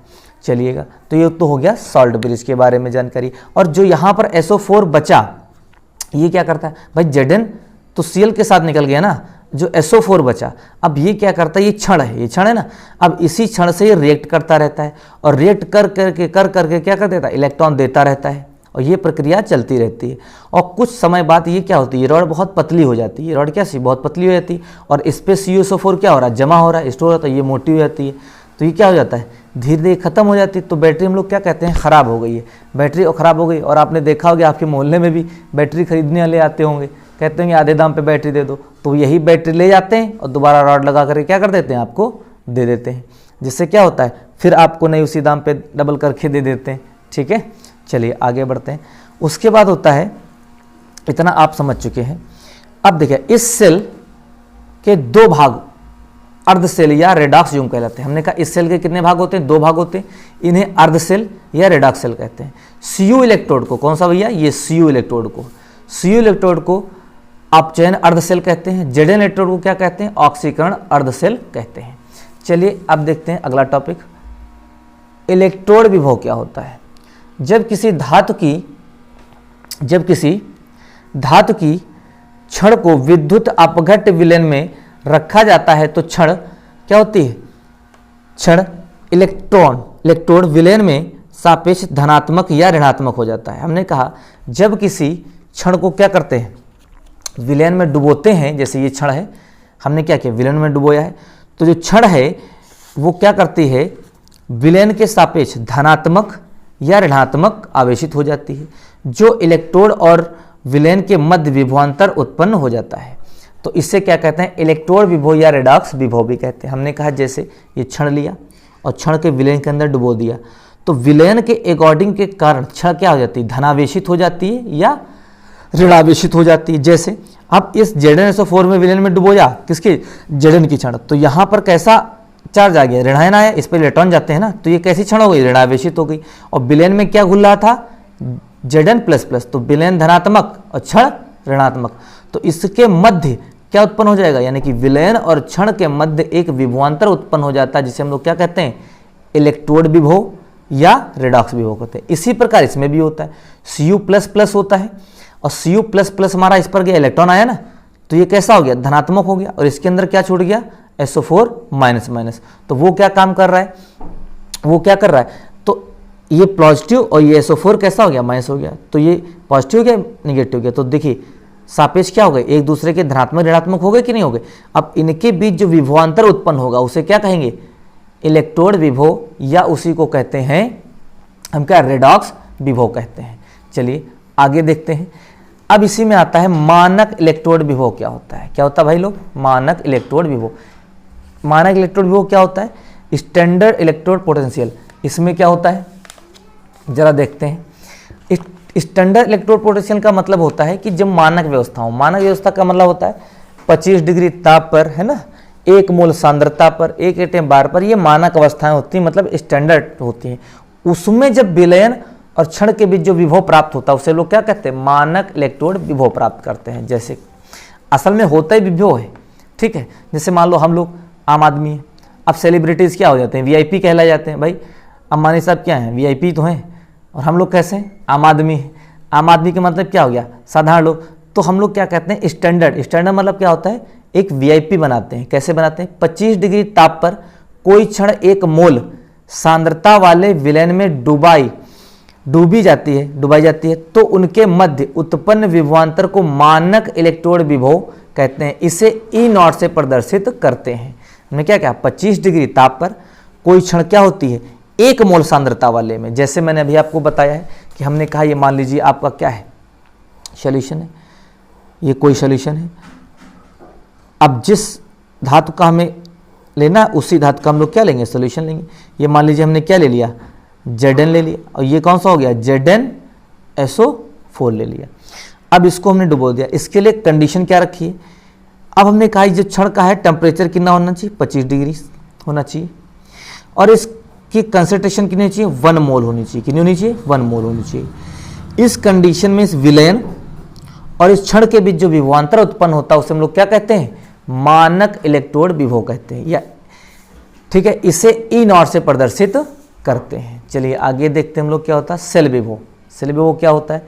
चलिएगा, तो ये तो हो गया सॉल्ट ब्रिज के बारे में जानकारी। और जो यहाँ पर SO4 बचा, ये क्या करता है भाई, Zn तो Cl के साथ निकल गया ना, जो SO4 बचा, अब ये क्या करता है, ये क्षण है, ये क्षण है ना, अब इसी क्षण से ये रिएक्ट करता रहता है और रिएक्ट कर करके क्या कर देता है, इलेक्ट्रॉन देता रहता है और ये प्रक्रिया चलती रहती है। और कुछ समय बाद ये क्या होती है, रॉड बहुत पतली हो जाती है, ये रॉड क्या सी बहुत पतली हो जाती है और इस पर CuSO4 क्या हो रहा है, जमा हो रहा है, स्टोर होता है, ये मोटी हो जाती है। तो ये क्या हो जाता है, धीरे धीरे खत्म हो जाती है। तो बैटरी हम लोग क्या कहते हैं, ख़राब हो गई है, बैटरी और ख़राब हो गई। और आपने देखा होगा आपके मोहल्ले में भी बैटरी खरीदने वाले आते होंगे, कहते हैं आधे दाम पे बैटरी दे दो, तो यही बैटरी ले जाते हैं और दोबारा रॉड लगा करके क्या कर देते हैं, आपको दे देते हैं, जिससे क्या होता है, फिर आपको नहीं उसी दाम पे डबल करके दे देते हैं। ठीक है, चलिए आगे बढ़ते हैं। उसके बाद होता है, इतना आप समझ चुके हैं। अब देखिए, इस सेल के दो भाग अर्ध सेल या रेडॉक्स यूं कहलाते हैं। हमने कहा इस सेल के कितने भाग होते हैं, दो भाग होते हैं, इन्हें अर्ध सेल या रेडॉक्स सेल कहते हैं। Cu इलेक्ट्रोड को, कौन सा भैया, ये Cu इलेक्ट्रोड को, Cu इलेक्ट्रोड को आप चयन अर्ध सेल कहते हैं। Zn इलेक्ट्रोड को क्या कहते हैं, ऑक्सीकरण अर्ध सेल कहते हैं। चलिए अब देखते हैं अगला टॉपिक, इलेक्ट्रोड विभव क्या होता है। जब किसी धातु की छड़ को विद्युत अपघट्य विलयन में रखा जाता है तो छड़ क्या होती है, छड़ इलेक्ट्रोड विलयन में सापेक्ष धनात्मक या ऋणात्मक हो जाता है। हमने कहा जब किसी क्षण को क्या करते हैं, विलयन में डुबोते हैं, जैसे ये क्षण है, हमने क्या किया, विलयन में डुबोया है, तो जो क्षण है वो क्या करती है, विलयन के सापेक्ष धनात्मक या ऋणात्मक आवेशित हो जाती है, जो इलेक्ट्रोड और विलयन के मध्य विभवांतर उत्पन्न हो जाता है। तो इससे क्या कहते हैं, इलेक्ट्रोड विभव या रेडॉक्स विभव भी कहते हैं। हमने कहा जैसे ये क्षण लिया और क्षण के विलयन के अंदर डुबो दिया, तो विलयन के अकॉर्डिंग के कारण क्षण क्या हो जाती है, धनावेशित हो जाती है या ऋणावेशित हो जाती है। जैसे अब इस ZnSO4 में विलयन में डुबोया, किसकी, Zn की क्षण, तो यहाँ पर कैसा चार्ज आ गया, ऋणायन आया, इस पर इलेक्ट्रॉन जाते हैं ना, तो ये कैसी क्षण हो गई, ऋणावेशित हो गई। और विलयन में क्या घुल रहा था, Zn++, तो विलयन धनात्मक और क्षण ऋणात्मक, तो इसके मध्य क्या उत्पन्न हो जाएगा, यानी कि विलयन और क्षण के मध्य एक विभवांतर उत्पन्न हो जाता है, जिसे हम लोग क्या कहते हैं, इलेक्ट्रोड विभव या रेडॉक्स विभव कहते हैं। इसी प्रकार इसमें भी होता है, Cu++ होता है और Cu++ हमारा इस पर गया, इलेक्ट्रॉन आया ना, तो ये कैसा हो गया, धनात्मक हो गया, और इसके अंदर क्या छूट गया, SO4-। तो वो क्या काम कर रहा है, वो क्या कर रहा है, तो ये पॉजिटिव और ये SO4 कैसा हो गया, माइनस हो गया, तो ये पॉजिटिव हो गया, निगेटिव हो गया। तो देखिए सापेक्ष क्या हो गए, एक दूसरे के धनात्मक ऋणात्मक हो गए कि नहीं हो गए। अब इनके बीच जो विभवांतर उत्पन्न होगा उसे क्या कहेंगे, इलेक्ट्रोड विभव, या उसी को कहते हैं हम क्या, रेडॉक्स विभव कहते हैं। चलिए आगे देखते हैं। अब इसी में आता है मानक इलेक्ट्रोड विभव क्या होता है। क्या होता है भाई लोग, मानक इलेक्ट्रोड विभव। मानक इलेक्ट्रोड विभव क्या होता है, स्टैंडर्ड इलेक्ट्रोड पोटेंशियल। इसमें क्या होता है जरा देखते हैं। स्टैंडर्ड इलेक्ट्रोड पोटेंशियल का मतलब होता है कि जब मानक व्यवस्था हो, मानक व्यवस्था का मतलब होता है 25 डिग्री ताप पर, है ना, 1 मोल सांद्रता पर, 1 एटम बार पर, ये मानक अवस्थाएं होती हैं, मतलब स्टैंडर्ड होती हैं। उसमें जब विलयन और क्षण के बीच जो विभव प्राप्त होता है उसे लोग क्या कहते हैं, मानक इलेक्ट्रोड विभव प्राप्त करते हैं। जैसे असल में होता ही विभव है, ठीक है। जैसे मान लो हम लोग आम आदमी हैं, अब सेलिब्रिटीज़ क्या हो जाते हैं, VIP कहलाए जाते हैं। भाई अंबानी साहब क्या हैं, VIP तो हैं, और हम लोग कैसे हैं, आम आदमी हैं। आम आदमी का मतलब क्या हो गया, साधारण लोग। तो हम लोग क्या कहते हैं, स्टैंडर्ड। स्टैंडर्ड मतलब क्या होता है, एक VIP बनाते हैं। कैसे बनाते हैं, 25 डिग्री ताप पर कोई क्षण 1 मोल सांद्रता वाले विलयन में डुबाई जाती है, तो उनके मध्य उत्पन्न विभवांतर को मानक इलेक्ट्रोड विभव कहते हैं। इसे E0 से प्रदर्शित करते हैं। हमने क्या 25 डिग्री ताप पर कोई क्षण क्या होती है, 1 मोल सांद्रता वाले में। जैसे मैंने अभी आपको बताया है कि हमने कहा ये मान लीजिए आपका क्या है, सॉल्यूशन है, ये कोई सॉल्यूशन है। अब जिस धातु का हमें लेना उसी धातु का हम लोग क्या लेंगे, सॉल्यूशन लेंगे। ये मान लीजिए हमने क्या ले लिया, Zn ले लिया, और ये कौन सा हो गया, ZnSO4 ले लिया। अब इसको हमने डुबो दिया। इसके लिए कंडीशन क्या रखी है, अब हमने कहा जो क्षण का है टेम्परेचर कितना होना चाहिए, 25 डिग्री होना चाहिए, और इसकी कंसंट्रेशन कितनी चाहिए, 1 मोल होनी चाहिए। कितनी होनी चाहिए, 1 मोल होनी चाहिए। इस कंडीशन में इस विलयन और इस क्षण के बीच जो विभवांतर उत्पन्न होता है उसे हम लोग क्या कहते हैं, मानक इलेक्ट्रोड विभव कहते हैं, या ठीक है, इसे ई नॉट से प्रदर्शित करते हैं। चलिए आगे देखते हैं हम लोग क्या होता है सेल विभव। सेल विभव क्या होता है,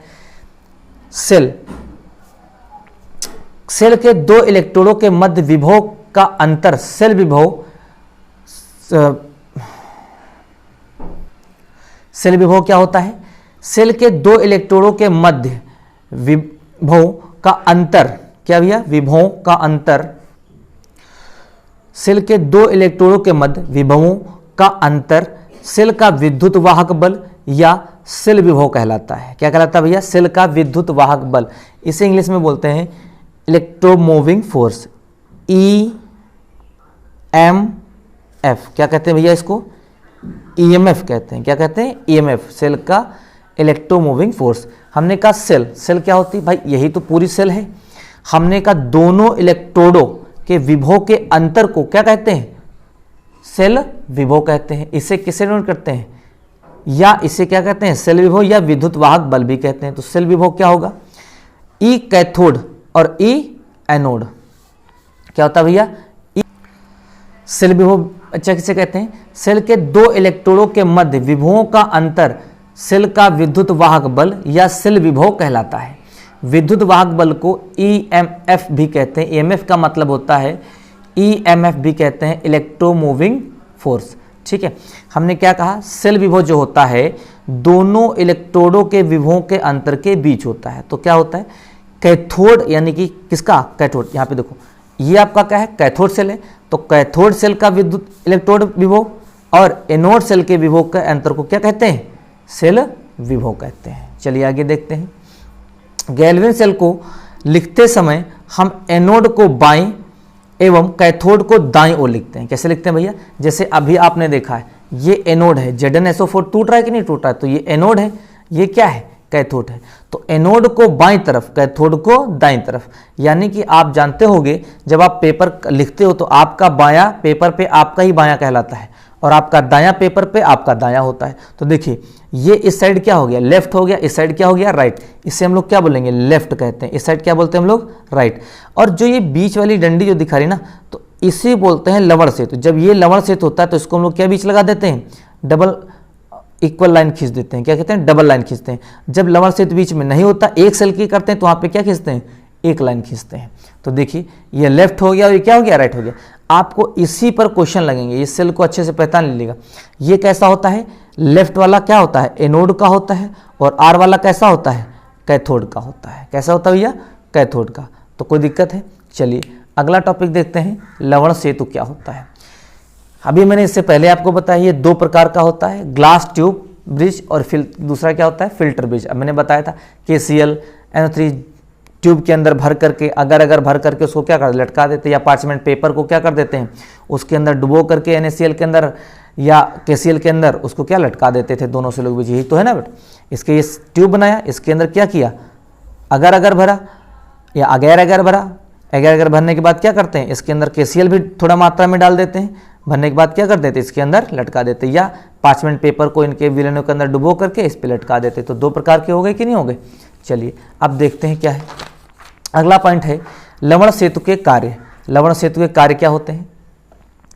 सेल के दो इलेक्ट्रोडों के मध्य विभव का अंतर सेल विभव, सेल विभव क्या होता है, सेल के दो इलेक्ट्रोडों के मध्य विभव का अंतर, क्या भैया, विभवों का अंतर, सेल के दो इलेक्ट्रोडों के मध्य विभवों का अंतर सेल का विद्युत वाहक बल या सेल विभव कहलाता है। क्या कहलाता है भैया, सेल का विद्युत वाहक बल। इसे इंग्लिश में बोलते हैं इलेक्ट्रोमूविंग फोर्स, EMF। क्या कहते हैं भैया इसको, EMF कहते हैं। क्या कहते हैं, EMF, सेल का इलेक्ट्रोमूविंग फोर्स। हमने कहा सेल क्या होती है भाई, यही तो पूरी सेल है। हमने कहा दोनों इलेक्ट्रोडों के विभव के अंतर को क्या कहते हैं, सेल विभव कहते हैं। इसे किसे नोट करते हैं, या इसे क्या कहते हैं, सेल विभव या विद्युत वाहक बल भी कहते हैं। तो सेल विभव क्या होगा, ई कैथोड और ई एनोड। क्या होता है भैया, सेल विभव अच्छा किसे कहते हैं, सेल के दो इलेक्ट्रोडों के मध्य विभवों का अंतर सेल का विद्युत वाहक बल या सेल विभव कहलाता है। विद्युत वाहक बल को EMF भी कहते हैं। EMF का मतलब होता है, EMF भी कहते हैं इलेक्ट्रोमूविंग फोर्स। ठीक है, हमने क्या कहा, सेल विभव जो होता है दोनों इलेक्ट्रोडों के विभवों के अंतर के बीच होता है। तो क्या होता है, कैथोड यानी कि किसका, कैथोड। यहाँ पे देखो ये आपका क्या है, कैथोड सेल है, तो कैथोड सेल का विद्युत इलेक्ट्रोड विभव और एनोड सेल के विभव के अंतर को क्या कहते हैं, सेल विभव कहते हैं। चलिए आगे देखते हैं। गैल्विन सेल को लिखते समय हम एनोड को बाईं एवं कैथोड को दाईं ओर लिखते हैं। कैसे लिखते हैं भैया, जैसे अभी आपने देखा है ये एनोड है, ZnSO4 टूट रहा है कि नहीं टूट रहा है, तो ये एनोड है, ये क्या है, कैथोड है। तो एनोड को बाईं तरफ, कैथोड को दाईं तरफ। यानी कि आप जानते होंगे जब आप पेपर लिखते हो तो आपका बायां पेपर पे आपका ही बायां कहलाता है और आपका दायां पेपर पे आपका दायां होता है। तो देखिए ये इस साइड क्या हो गया, लेफ्ट हो गया, इस साइड क्या हो गया, राइट। इसे हम लोग क्या बोलेंगे, लेफ्ट कहते हैं। इस साइड क्या बोलते हैं हम लोग, राइट। और जो ये बीच वाली डंडी जो दिखा रही ना, तो इसे बोलते हैं लवण सेतु। जब ये लवण सेतु होता है तो इसको हम लोग क्या बीच लगा देते हैं, डबल इक्वल लाइन खींच देते हैं। क्या कहते हैं, डबल लाइन खींचते हैं। जब लवण सेतु बीच में नहीं होता, एक सेल की करते हैं, तो वहाँ पे क्या खींचते हैं, एक लाइन खींचते हैं। तो देखिए ये लेफ्ट हो गया और ये क्या हो गया, राइट हो गया। आपको इसी पर क्वेश्चन लगेंगे, इस सेल को अच्छे से पहचान लीजिएगा। ये कैसा होता है, लेफ्ट वाला क्या होता है, एनोड का होता है, और आर वाला कैसा होता है, कैथोड का होता है। कैसा होता है भैया, कैथोड का। तो कोई दिक्कत है। चलिए अगला टॉपिक देखते हैं, लवण सेतु क्या होता है। अभी मैंने इससे पहले आपको बताया ये दो प्रकार का होता है, ग्लास ट्यूब ब्रिज और दूसरा क्या होता है, फिल्टर ब्रिज। अब मैंने बताया था KCl NO3 ट्यूब के अंदर भर करके अगर भर करके उसको क्या कर लटका देते हैं, या पार्चमेंट पेपर को क्या कर देते हैं, उसके अंदर डुबो करके NaCl के अंदर या KCl के अंदर उसको क्या लटका देते थे, दोनों से लोग बीच। यही तो है ना बेटा। इसके इस ट्यूब बनाया, इसके अंदर क्या किया, अगर भरा या अगर भरा। अगर भरने के बाद क्या करते हैं, इसके अंदर KCl भी थोड़ा मात्रा में डाल देते हैं। भरने के बाद क्या कर देते, इसके अंदर लटका देते, या पार्चमेंट पेपर को इनके विलेनों के अंदर डुबो करके इस पे लटका देते। तो दो प्रकार के हो गए कि नहीं हो गए। चलिए अब देखते हैं क्या है। अगला पॉइंट है लवण सेतु के कार्य। लवण सेतु के कार्य क्या होते हैं,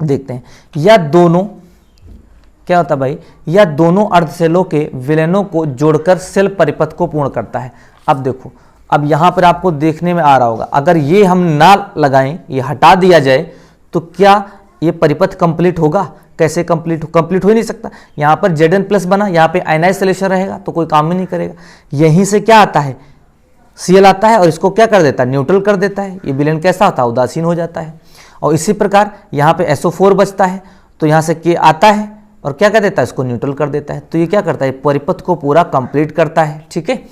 देखते हैं। या दोनों क्या होता है भाई, या दोनों अर्धसेलों के विलेनों को जोड़कर सेल परिपथ को पूर्ण करता है। अब देखो, अब यहाँ पर आपको देखने में आ रहा होगा, अगर ये हम ना लगाएं, ये हटा दिया जाए, तो क्या ये परिपथ कंप्लीट होगा, कैसे कंप्लीट हो ही नहीं सकता। यहाँ पर Zn+ बना, यहाँ पे आयनाइज सॉल्यूशन रहेगा तो कोई काम ही नहीं करेगा। यहीं से क्या आता है, Cl आता है और इसको क्या कर देता है, न्यूट्रल कर देता है। ये विलेन कैसा होता है, उदासीन हो जाता है। और इसी प्रकार यहाँ पे SO4 बचता है, तो यहाँ से K आता है और क्या कर देता है, इसको न्यूट्रल कर देता है। तो ये क्या करता है, परिपथ को पूरा कंप्लीट करता है। ठीक है,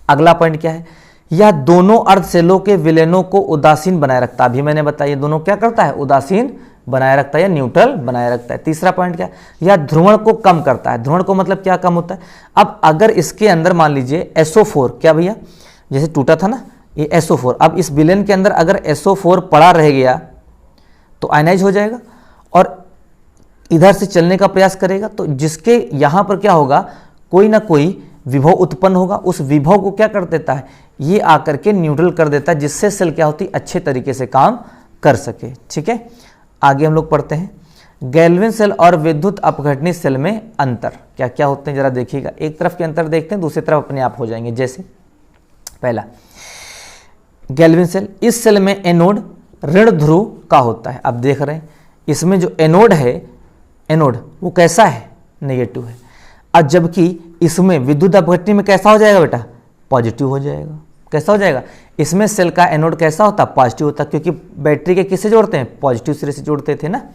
अगला पॉइंट क्या है, यह दोनों अर्धसेलों के विलेनों को उदासीन बनाए रखता है। अभी मैंने बताया ये दोनों क्या करता है, उदासीन बनाए रखता है या न्यूट्रल बनाए रखता है। तीसरा पॉइंट क्या है, यह ध्रुवण को कम करता है। ध्रुवण को मतलब क्या कम होता है। अब अगर इसके अंदर मान लीजिए SO4, क्या भैया, जैसे टूटा था ना ये SO4, अब इस विलेन के अंदर अगर SO4 पड़ा रह गया तो आयनाइज हो जाएगा और इधर से चलने का प्रयास करेगा, तो जिसके यहाँ पर क्या होगा, कोई ना कोई विभव उत्पन्न होगा। उस विभव को क्या कर देता है, ये आकर के न्यूट्रल कर देता है, जिससे सेल क्या होती है, अच्छे तरीके से काम कर सके। ठीक है, आगे हम लोग पढ़ते हैं गैल्विन सेल और विद्युत अपघटनी सेल में अंतर क्या क्या होते हैं, जरा देखिएगा। एक तरफ के अंतर देखते हैं, दूसरी तरफ अपने आप हो जाएंगे। जैसे पहला गैल्विन सेल, इस सेल में एनोड ऋण ध्रुव का होता है। अब देख रहे हैं इसमें जो एनोड है, एनोड वो कैसा है, नेगेटिव है। अब जबकि इसमें विद्युत अपघटनी में कैसा हो जाएगा बेटा, पॉजिटिव हो जाएगा। कैसा हो जाएगा, इसमें सेल का एनोड कैसा होता है, पॉजिटिव होता है, क्योंकि बैटरी के किससे जोड़ते हैं, पॉजिटिव सिरे से जोड़ते थे ना।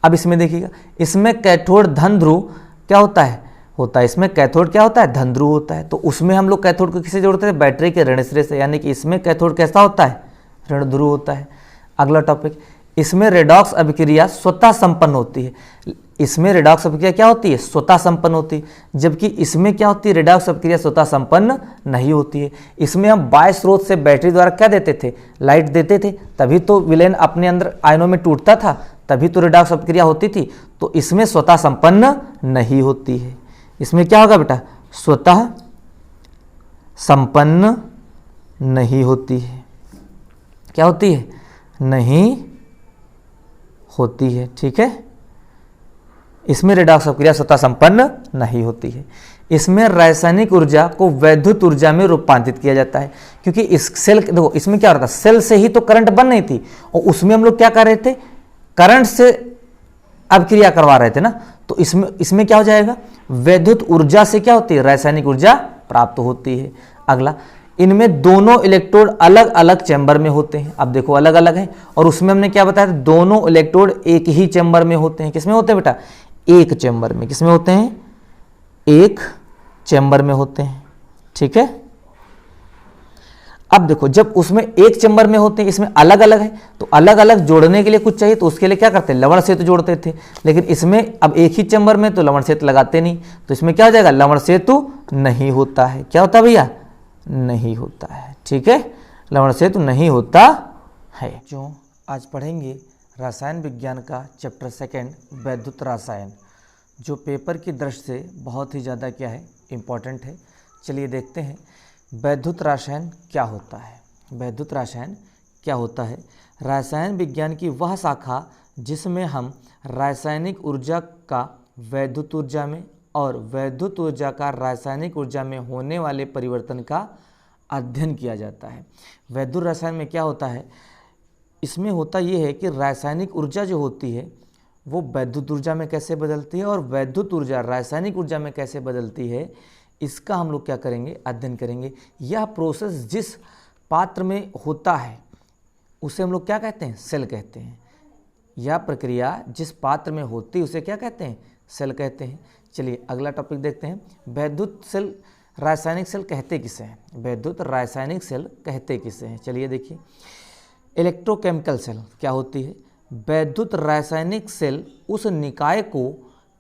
अब इसमें देखिएगा, इसमें कैथोड धन ध्रुव क्या होता है, इसमें कैथोड क्या होता है, धन ध्रुव होता है। तो उसमें हम लोग कैथोड को किससे जोड़ते थे, बैटरी के ऋण सिरे से, यानी कि इसमें कैथोड कैसा होता है, ऋण ध्रुव होता है। अगला टॉपिक, इसमें रेडॉक्स अभिक्रिया स्वतः संपन्न होती है। इसमें रेडॉक्स अभिक्रिया क्या होती है, स्वतः संपन्न होती है, जबकि इसमें क्या होती है, रेडॉक्स अभिक्रिया स्वतः संपन्न नहीं होती है। इसमें हम बाह्य स्रोत से बैटरी द्वारा क्या देते थे, लाइट देते थे, तभी तो विलेन अपने अंदर आयनों में टूटता था, तभी तो रेडॉक्स अभिक्रिया होती थी। तो इसमें स्वतः संपन्न नहीं होती है। इसमें क्या होगा बेटा, स्वतः संपन्न नहीं होती है। क्या होती है, नहीं होती है। ठीक है, इसमें रेडॉक्स अभिक्रिया स्वतः संपन्न नहीं होती है। इसमें रासायनिक ऊर्जा को वैद्युत ऊर्जा में रूपांतरित किया जाता है, क्योंकि इस सेल देखो इसमें क्या हो रहा था, सेल से ही तो करंट बन नहीं थी, और उसमें हम लोग क्या कर रहे थे, करंट से अभिक्रिया करवा रहे थे ना। तो इसमें क्या हो जाएगा, वैद्युत ऊर्जा से क्या होती है, रासायनिक ऊर्जा प्राप्त होती है। अगला, इनमें दोनों इलेक्ट्रोड अलग अलग चैम्बर में होते हैं। अब देखो अलग अलग है, और उसमें हमने क्या बताया, दोनों इलेक्ट्रोड एक ही चैम्बर में होते हैं। किसमें होते हैं बेटा, एक चैम्बर में। किसमें होते हैं, एक चैम्बर में होते हैं। ठीक है, अब देखो जब उसमें एक चैम्बर में होते हैं, इसमें अलग अलग है, तो अलग अलग जोड़ने के लिए कुछ चाहिए, तो उसके लिए क्या करते हैं, लवण सेतु जोड़ते थे। लेकिन इसमें अब एक ही चैम्बर में तो लवण सेतु लगाते नहीं, तो इसमें क्या हो जाएगा, लवण सेतु नहीं होता है। क्या होता है भैया, नहीं होता है। ठीक है, लवण सेतु नहीं होता है। जो आज पढ़ेंगे रसायन विज्ञान का चैप्टर 2 वैद्युत रसायन, जो पेपर की दृष्टि से बहुत ही ज़्यादा क्या है, इम्पॉर्टेंट है। चलिए देखते हैं वैद्युत रसायन क्या होता है। वैद्युत रसायन क्या होता है, रसायन विज्ञान की वह शाखा जिसमें हम रासायनिक ऊर्जा का वैद्युत ऊर्जा में और वैद्युत ऊर्जा का रासायनिक ऊर्जा में होने वाले परिवर्तन का अध्ययन किया जाता है। वैद्युत रसायन में क्या होता है, इसमें होता ये है कि रासायनिक ऊर्जा जो होती है वो वैद्युत ऊर्जा में कैसे बदलती है, और वैद्युत ऊर्जा रासायनिक ऊर्जा में कैसे बदलती है, इसका हम लोग क्या करेंगे, अध्ययन करेंगे। यह प्रोसेस जिस पात्र में होता है उसे हम लोग क्या कहते हैं, सेल कहते हैं। यह प्रक्रिया जिस पात्र में होती है उसे क्या कहते हैं, सेल कहते हैं। चलिए अगला टॉपिक देखते हैं, वैद्युत सेल रासायनिक सेल कहते किसे हैं, वैद्युत रासायनिक सेल कहते किसे हैं। चलिए देखिए, इलेक्ट्रोकेमिकल सेल क्या होती है, वैद्युत रासायनिक सेल उस निकाय को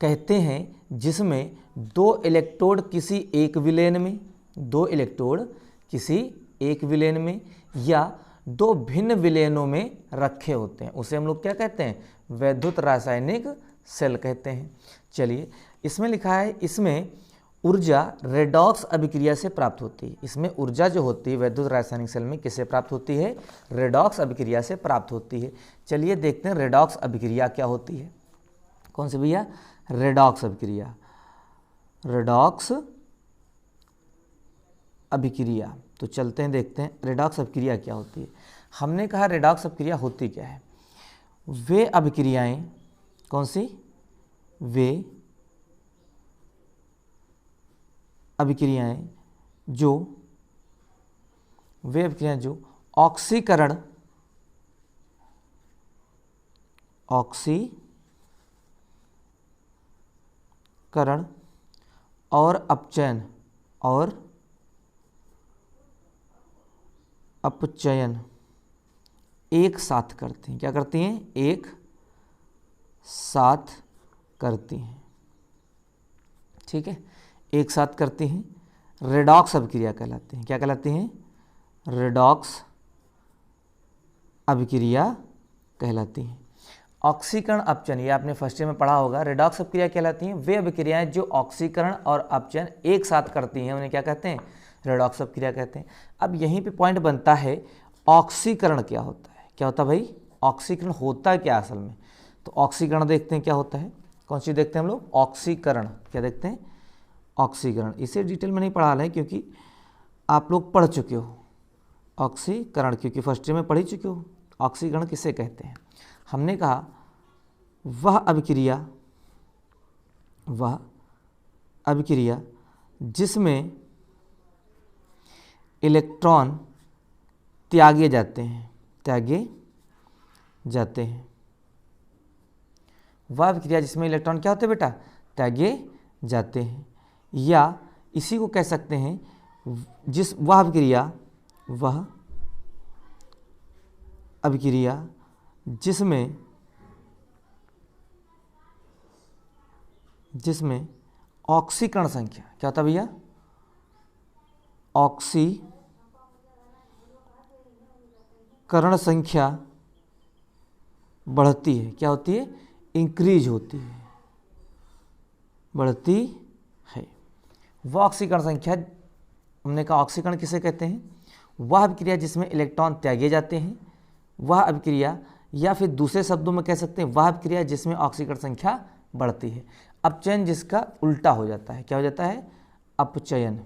कहते हैं जिसमें दो इलेक्ट्रोड किसी एक विलेन में, दो इलेक्ट्रोड किसी एक विलेन में या दो भिन्न विलेनों में रखे होते हैं, उसे हम लोग क्या कहते हैं, वैद्युत रासायनिक सेल कहते हैं। चलिए इसमें लिखा है, इसमें ऊर्जा रेडॉक्स अभिक्रिया से प्राप्त होती है। इसमें ऊर्जा जो होती है वैद्युत रासायनिक सेल में किससे प्राप्त होती है, रेडॉक्स अभिक्रिया से प्राप्त होती है। चलिए देखते हैं रेडॉक्स अभिक्रिया क्या होती है। कौन सी भैया, रेडॉक्स अभिक्रिया, रेडॉक्स अभिक्रिया। तो चलते हैं देखते हैं रेडॉक्स अभिक्रिया क्या होती है। हमने कहा रेडॉक्स अभिक्रिया होती क्या है, वे अभिक्रियाएं, कौन सी, वे अभिक्रियाएं जो ऑक्सीकरण, और अपचयन एक साथ करती हैं। क्या करती हैं, एक साथ करती हैं। ठीक है, एक साथ करती हैं, रेडॉक्स अभिक्रिया कहलाती हैं। क्या कहलाती हैं, रेडॉक्स अभिक्रिया कहलाती हैं। ऑक्सीकरण अपचयन, ये आपने फर्स्ट ईयर में पढ़ा होगा। रेडॉक्स अपक्रिया कहलाती हैं वे अभिक्रियाएं जो ऑक्सीकरण और अपचयन एक साथ करती हैं, उन्हें क्या कहते हैं? रेडॉक्स अपक्रिया कहते हैं। अब यहीं पे पॉइंट बनता है, ऑक्सीकरण क्या होता है? क्या होता है भाई? ऑक्सीकरण होता है क्या असल में? तो ऑक्सीकरण देखते हैं क्या होता है। कौन सी देखते हैं हम लोग? ऑक्सीकरण। क्या देखते हैं? ऑक्सीकरण। इसे डिटेल में नहीं पढ़ा रहे हैं क्योंकि आप लोग पढ़ चुके हो ऑक्सीकरण, क्योंकि फर्स्ट ईयर में पढ़ ही चुके हो। ऑक्सीकरण किसे कहते हैं? हमने कहा वह अभिक्रिया जिसमें इलेक्ट्रॉन त्यागे जाते हैं, वह अभिक्रिया जिसमें इलेक्ट्रॉन क्या होते हैं बेटा? त्यागे जाते हैं। या इसी को कह सकते हैं वह अभिक्रिया जिसमें ऑक्सीकरण संख्या, क्या होता है भैया? ऑक्सीकरण संख्या बढ़ती है। क्या होती है? इंक्रीज होती है, बढ़ती है। वह ऑक्सीकरण संख्या, हमने कहा ऑक्सीकरण किसे कहते हैं? वह अभिक्रिया जिसमें इलेक्ट्रॉन त्यागे जाते हैं, वह अभिक्रिया, या फिर दूसरे शब्दों में कह सकते हैं वह अभिक्रिया जिसमें ऑक्सीकरण संख्या बढ़ती है। अपचयन जिसका उल्टा हो जाता है, क्या हो जाता है? अपचयन।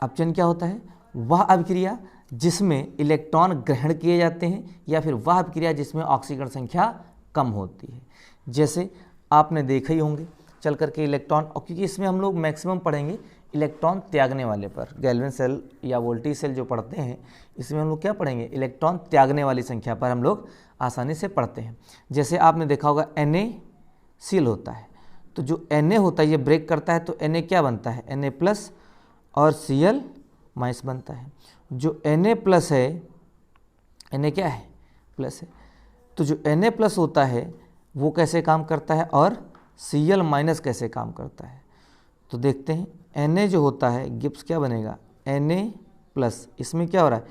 अपचयन क्या होता है? वह अभिक्रिया जिसमें इलेक्ट्रॉन ग्रहण किए जाते हैं, या फिर वह अभिक्रिया जिसमें ऑक्सीकरण संख्या कम होती है। जैसे आपने देखा ही होंगे चल करके इलेक्ट्रॉन, और क्योंकि इसमें हम लोग मैक्सिमम पढ़ेंगे इलेक्ट्रॉन त्यागने वाले पर, गैल्वन सेल या वोल्टी सेल जो पढ़ते हैं, इसमें हम लोग क्या पढ़ेंगे? इलेक्ट्रॉन त्यागने वाली संख्या पर हम लोग आसानी से पढ़ते हैं। जैसे आपने देखा होगा NaCl होता है, तो जो Na होता है ये ब्रेक करता है, तो Na क्या बनता है? Na प्लस और Cl माइनस बनता है। जो Na प्लस है, Na क्या है? प्लस है। तो जो Na प्लस होता है वो कैसे काम करता है और Cl माइनस कैसे काम करता है? तो देखते हैं। Na जो होता है गिब्स क्या बनेगा? Na प्लस, इसमें क्या हो रहा है?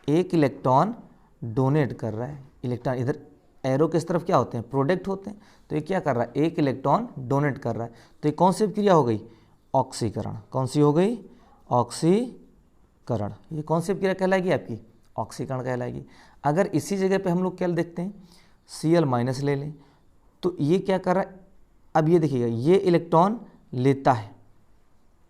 एक इलेक्ट्रॉन डोनेट कर रहा है। इलेक्ट्रॉन इधर एरो किस तरफ क्या होते हैं? प्रोडक्ट होते हैं। तो ये क्या कर रहा है? एक इलेक्ट्रॉन डोनेट कर रहा है। तो ये कौन सी क्रिया हो गई? ऑक्सीकरण। कौन सी हो गई? ऑक्सीकरण। ये कौन सी क्रिया कहलाएगी आपकी? ऑक्सीकरण कहलाएगी। अगर इसी जगह पे हम लोग क्या देखते हैं? Cl माइनस ले लें, तो ये क्या कर रहा है? अब ये देखिएगा, ये इलेक्ट्रॉन लेता है,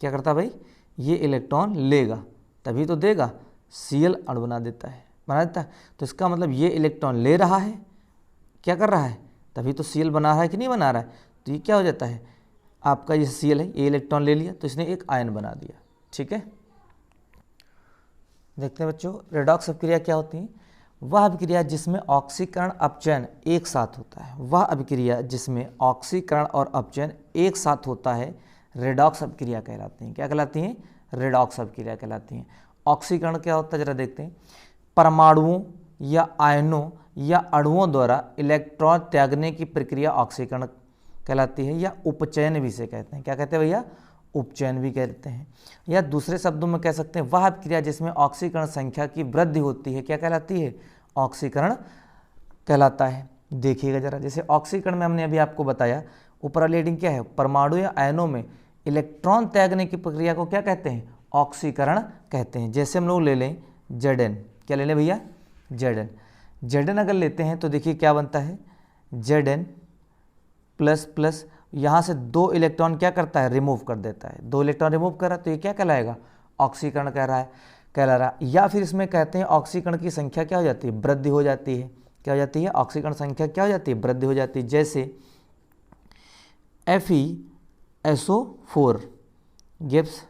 क्या करता है भाई? ये इलेक्ट्रॉन लेगा तभी तो देगा, Cl अणु बना देता है। तो इसका मतलब ये इलेक्ट्रॉन ले रहा है, क्या कर रहा है? तभी तो Cl बना रहा है कि नहीं बना रहा है? तो ये क्या हो जाता है आपका? ये Cl है, ये इलेक्ट्रॉन ले लिया तो इसने एक आयन बना दिया। ठीक है, देखते हैं बच्चों रेडॉक्स अभिक्रिया क्या होती है। वह अभिक्रिया जिसमें ऑक्सीकरण अपचयन एक साथ होता है, वह अभिक्रिया जिसमें ऑक्सीकरण और अपचयन एक साथ होता है रेडॉक्स अभिक्रिया कहलाती हैं। क्या कहलाती हैं? रेडॉक्स अभिक्रिया कहलाती हैं। ऑक्सीकरण क्या होता है जरा देखते हैं। परमाणुओं या आयनों या अणुओं द्वारा इलेक्ट्रॉन त्यागने की प्रक्रिया ऑक्सीकरण कहलाती है, या उपचयन भी इसे कहते हैं। क्या कहते हैं भैया? उपचयन भी कहते हैं। या दूसरे शब्दों में कह सकते हैं वह अभिक्रिया जिसमें ऑक्सीकरण संख्या की वृद्धि होती है, क्या कहलाती है? ऑक्सीकरण कहलाता है। देखिएगा जरा, जैसे ऑक्सीकरण में हमने अभी आपको बताया, ऊपर वाली हेडिंग क्या है? परमाणु या आयनों में इलेक्ट्रॉन त्यागने की प्रक्रिया को क्या कहते हैं? ऑक्सीकरण कहते हैं। जैसे हम लोग ले लें Zn, क्या ले लें भैया? Zn अगर लेते हैं तो देखिए क्या बनता है? Zn प्लस प्लस, यहाँ से 2 इलेक्ट्रॉन क्या करता है? रिमूव कर देता है। 2 इलेक्ट्रॉन रिमूव कर रहा है तो ये क्या कहलाएगा? ऑक्सीकरण कहला रहा। या फिर इसमें कहते हैं ऑक्सीकरण की संख्या क्या हो जाती है? वृद्धि हो जाती है। क्या हो जाती है? ऑक्सीकरण संख्या क्या हो जाती है? वृद्धि हो जाती है। जैसे FeSO4 गिव्स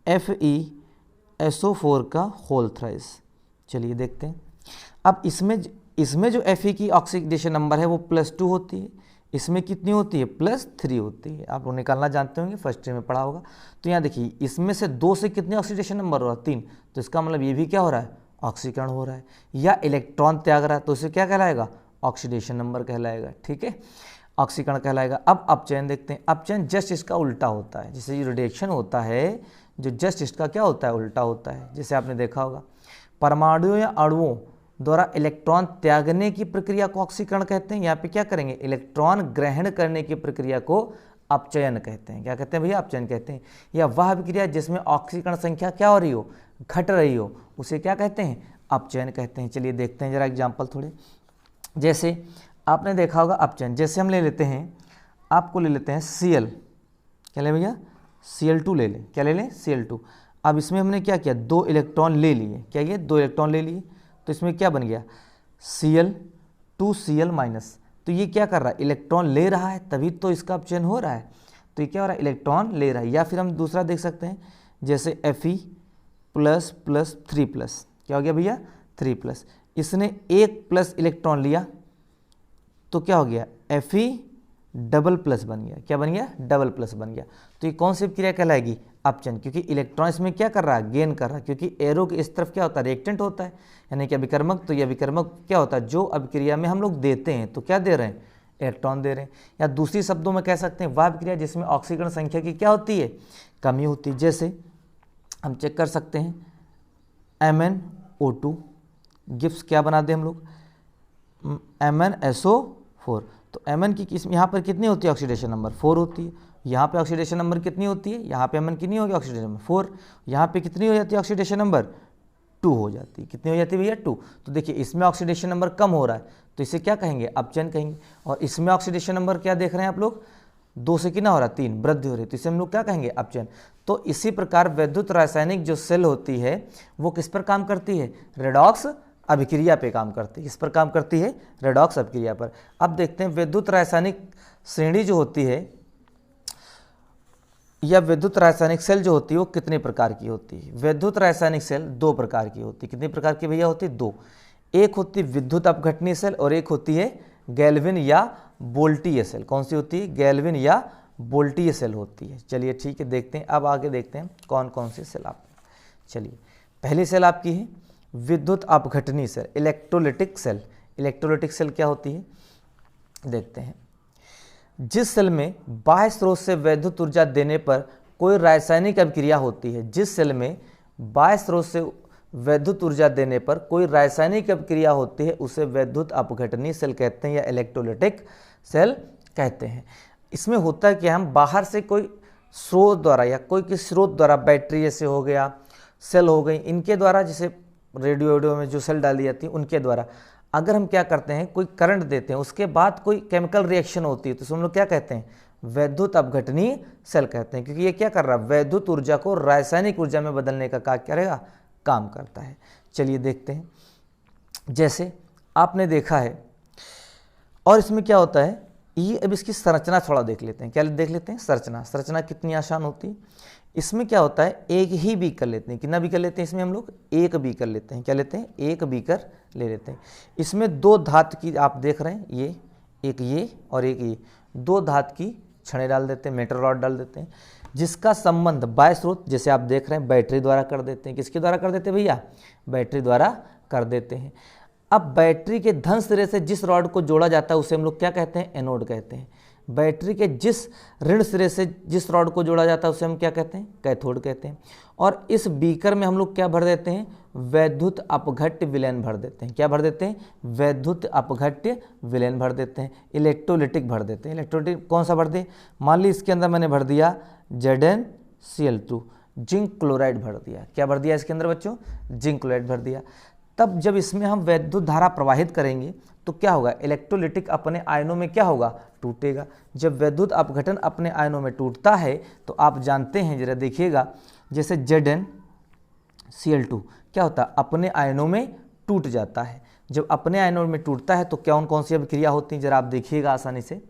FeSO4 का होल थ्राइस। चलिए देखते हैं। अब इसमें जो Fe की ऑक्सीडेशन नंबर है वो +2 होती है, इसमें कितनी होती है? +3 होती है। आप लोग निकालना जानते होंगे, फर्स्ट ईयर में पढ़ा होगा। तो यहाँ देखिए इसमें से 2 से कितने ऑक्सीडेशन नंबर हो रहा है? 3। तो इसका मतलब ये भी क्या हो रहा है? ऑक्सीकरण हो रहा है। या इलेक्ट्रॉन त्याग रहा है तो इसे क्या कहलाएगा? ऑक्सीडेशन नंबर कहलाएगा। ठीक है, ऑक्सीकरण कहलाएगा। अब अपचयन देखते हैं। अपचयन जस्ट इसका उल्टा होता है। जैसे जो रिडक्शन होता है, जो जस्ट इसका क्या होता है? उल्टा होता है। जैसे आपने देखा होगा परमाणुओं या अणुओं द्वारा इलेक्ट्रॉन त्यागने की प्रक्रिया को ऑक्सीकरण कहते हैं। यहाँ पे क्या करेंगे, इलेक्ट्रॉन ग्रहण करने की प्रक्रिया को अपचयन कहते हैं। क्या कहते हैं भैया, अपचयन कहते हैं। या वह अभिक्रिया जिसमें ऑक्सीकरण संख्या क्या हो रही हो, घट रही हो, उसे क्या कहते हैं, अपचयन कहते हैं। चलिए देखते हैं जरा एग्जाम्पल थोड़े। जैसे आपने देखा होगा अपचयन, जैसे हम ले लेते हैं, आपको ले लेते हैं Cl, क्या ले भैया, Cl2 ले लें, क्या ले लें, Cl2। अब इसमें हमने क्या किया, 2 इलेक्ट्रॉन ले लिए, क्या ये 2 इलेक्ट्रॉन ले लिए, तो इसमें क्या बन गया, Cl2Cl माइनस। तो ये क्या कर रहा है, इलेक्ट्रॉन ले रहा है, तभी तो इसका अपचयन हो रहा है। तो ये क्या हो रहा है, इलेक्ट्रॉन ले रहा है। या फिर हम दूसरा देख सकते हैं, जैसे Fe प्लस प्लस 3 प्लस, क्या हो गया भैया, 3 प्लस। इसने 1 प्लस इलेक्ट्रॉन लिया तो क्या हो गया, Fe डबल प्लस बन गया, क्या बन गया, डबल प्लस बन गया। तो ये कौन सी क्रिया कहलाएगी, अपचयन, क्योंकि इलेक्ट्रॉन इसमें क्या कर रहा है, गेन कर रहा है, क्योंकि एरो के इस तरफ क्या होता है, रिएक्टेंट होता है, यानी कि अभिकर्मक। तो ये अभिकर्मक क्या होता है, जो अभिक्रिया में हम लोग देते हैं, तो क्या दे रहे हैं, इलेक्ट्रॉन दे रहे हैं। या दूसरी शब्दों में कह सकते हैं, वह अभिक्रिया जिसमें ऑक्सीकरण संख्या की क्या होती है, कमी होती है। जैसे हम चेक कर सकते हैं, MnO2 गिव्स क्या बना दे हम लोग, MnSO4। तो Mn की किस, यहाँ पर कितनी होती है, ऑक्सीडेशन नंबर 4 होती है। यहाँ पे ऑक्सीडेशन नंबर कितनी होती है, यहाँ पे Mn कितनी होगी, ऑक्सीडेशन नंबर 4। यहाँ पे कितनी हो जाती है, ऑक्सीडेशन नंबर 2 हो जाती है। कितनी हो जाती है भैया, 2। तो देखिए इसमें ऑक्सीडेशन नंबर कम हो रहा है, तो इसे क्या कहेंगे, अपचयन कहेंगे। और इसमें ऑक्सीडेशन नंबर क्या देख रहे हैं आप लोग, 2 से कितना हो रहा है, 3 वृद्धि हो रही है, तो इसे हम लोग क्या कहेंगे, अपचयन। तो इसी प्रकार वैद्युत रासायनिक जो सेल होती है वो किस पर काम करती है, रेडॉक्स अभिक्रिया पे काम करती है। किस पर काम करती है, रेडॉक्स अभिक्रिया पर। अब देखते हैं वैद्युत रासायनिक श्रेणी जो होती है, या वैद्युत रासायनिक सेल जो होती है वो कितने प्रकार की होती है। वैद्युत रासायनिक सेल 2 प्रकार की होती है। कितने प्रकार की भैया होती है, 2। एक होती है विद्युत अपघटनीय सेल और एक होती है गैल्विन या बोल्टीय सेल। कौन सी होती है, गैल्विन या बोल्टीय सेल होती है। चलिए ठीक है, देखते हैं अब आगे देखते हैं कौन कौन सी सेल आप। चलिए पहली सेल आपकी है विद्युत अपघटनीय cell, electrolytic cell. Electrolytic cell क्या होती है, देखते हैं। जिस सेल में बाह्य स्रोत से वैद्युत ऊर्जा देने पर कोई रासायनिक अभिक्रिया होती है, जिस सेल में बाह्य स्रोत से वैद्युत ऊर्जा देने पर कोई रासायनिक अभिक्रिया होती है, उसे वैद्युत अपघटनीय सेल कहते हैं या इलेक्ट्रोलिटिक सेल कहते हैं। इसमें होता है कि हम बाहर से कोई स्रोत द्वारा या कोई किसी स्रोत द्वारा, बैटरी जैसे हो गया, सेल हो गई, इनके द्वारा, जैसे रेडियो में जो सेल डाली जाती है उनके द्वारा अगर हम क्या करते हैं, कोई करंट देते हैं, उसके बाद कोई केमिकल रिएक्शन होती है, तो हम लोग क्या कहते हैं, वैद्युत अपघटनीय सेल कहते हैं। क्योंकि ये क्या कर रहा है, वैद्युत ऊर्जा को रासायनिक ऊर्जा में बदलने का कार्य करेगा, काम करता है। चलिए देखते हैं, जैसे आपने देखा है, और इसमें क्या होता है, ये अब इसकी संरचना थोड़ा देख लेते हैं। क्या देख लेते हैं, संरचना कितनी आसान होती है। इसमें क्या होता है, एक ही बीकर लेते हैं। कितना बीकर लेते हैं इसमें हम लोग, एक बीकर लेते हैं। क्या लेते हैं, एक बीकर ले लेते हैं। इसमें 2 धातु की आप देख रहे हैं, ये और एक ये 2 धातु की छड़ें डाल देते हैं, मेटल रॉड डाल देते हैं, जिसका संबंध बाह्य स्रोत, जैसे आप देख रहे हैं, बैटरी द्वारा कर देते हैं। किसके द्वारा कर देते हैं भैया, बैटरी द्वारा कर देते हैं। अब बैटरी के धन सिरे से जिस रॉड को जोड़ा जाता है उसे हम लोग क्या कहते हैं, एनोड कहते हैं। बैटरी के जिस ऋण सिरे से जिस रॉड को जोड़ा जाता है उसे हम क्या कहते हैं, कैथोड कहते हैं। और इस बीकर में हम लोग क्या भर देते हैं, वैद्युत अपघट्य विलयन भर देते हैं। क्या भर देते हैं, वैद्युत अपघट्य विलयन भर देते हैं, इलेक्ट्रोलिटिक भर देते हैं। इलेक्ट्रोलिटिक कौन सा भर दे, मान ली इसके अंदर मैंने भर दिया ZnCl2, जिंक क्लोराइड भर दिया। क्या भर दिया इसके अंदर बच्चों, जिंक क्लोराइड भर दिया। तब जब इसमें हम वैद्युत धारा प्रवाहित करेंगे तो क्या होगा, इलेक्ट्रोलिटिक अपने आयनों में क्या होगा, टूटेगा। जब वैद्युत अपघटन अपने आयनों में टूटता है तो आप जानते हैं, जरा देखिएगा, जैसे ZnCl2 क्या होता है, अपने आयनों में टूट जाता है। जब अपने आयनों में टूटता है तो कौन कौन सी अभिक्रिया होती है, जरा आप देखिएगा आसानी से।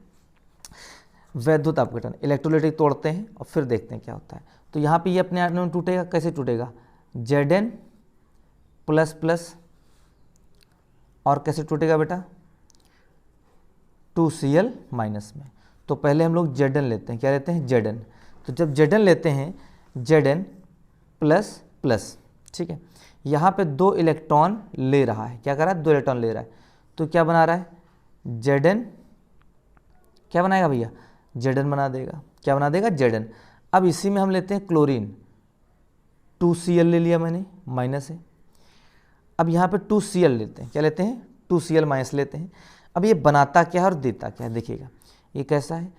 वैद्युत अपघटन, इलेक्ट्रोलिटिक तोड़ते हैं और फिर देखते हैं क्या होता है। तो यहाँ पे ये अपने आयनों में टूटेगा, कैसे टूटेगा, Zn प्लस प्लस, और कैसे टूटेगा बेटा, 2Cl माइनस में। तो पहले हम लोग Zn लेते हैं। क्या लेते हैं, Zn। तो जब Zn लेते हैं, Zn प्लस प्लस, ठीक है, यहाँ पे 2 इलेक्ट्रॉन ले रहा है। क्या कर रहा है, 2 इलेक्ट्रॉन ले रहा है, तो क्या बना रहा है, Zn क्या बनाएगा भैया, Zn बना देगा। क्या बना देगा, Zn। अब इसी में हम लेते हैं क्लोरीन, 2Cl ले लिया मैंने, माइनस है। अब यहाँ पे 2Cl लेते हैं, क्या लेते हैं 2Cl माइनस लेते हैं। अब ये बनाता क्या है और देता क्या है देखिएगा, ये कैसा है।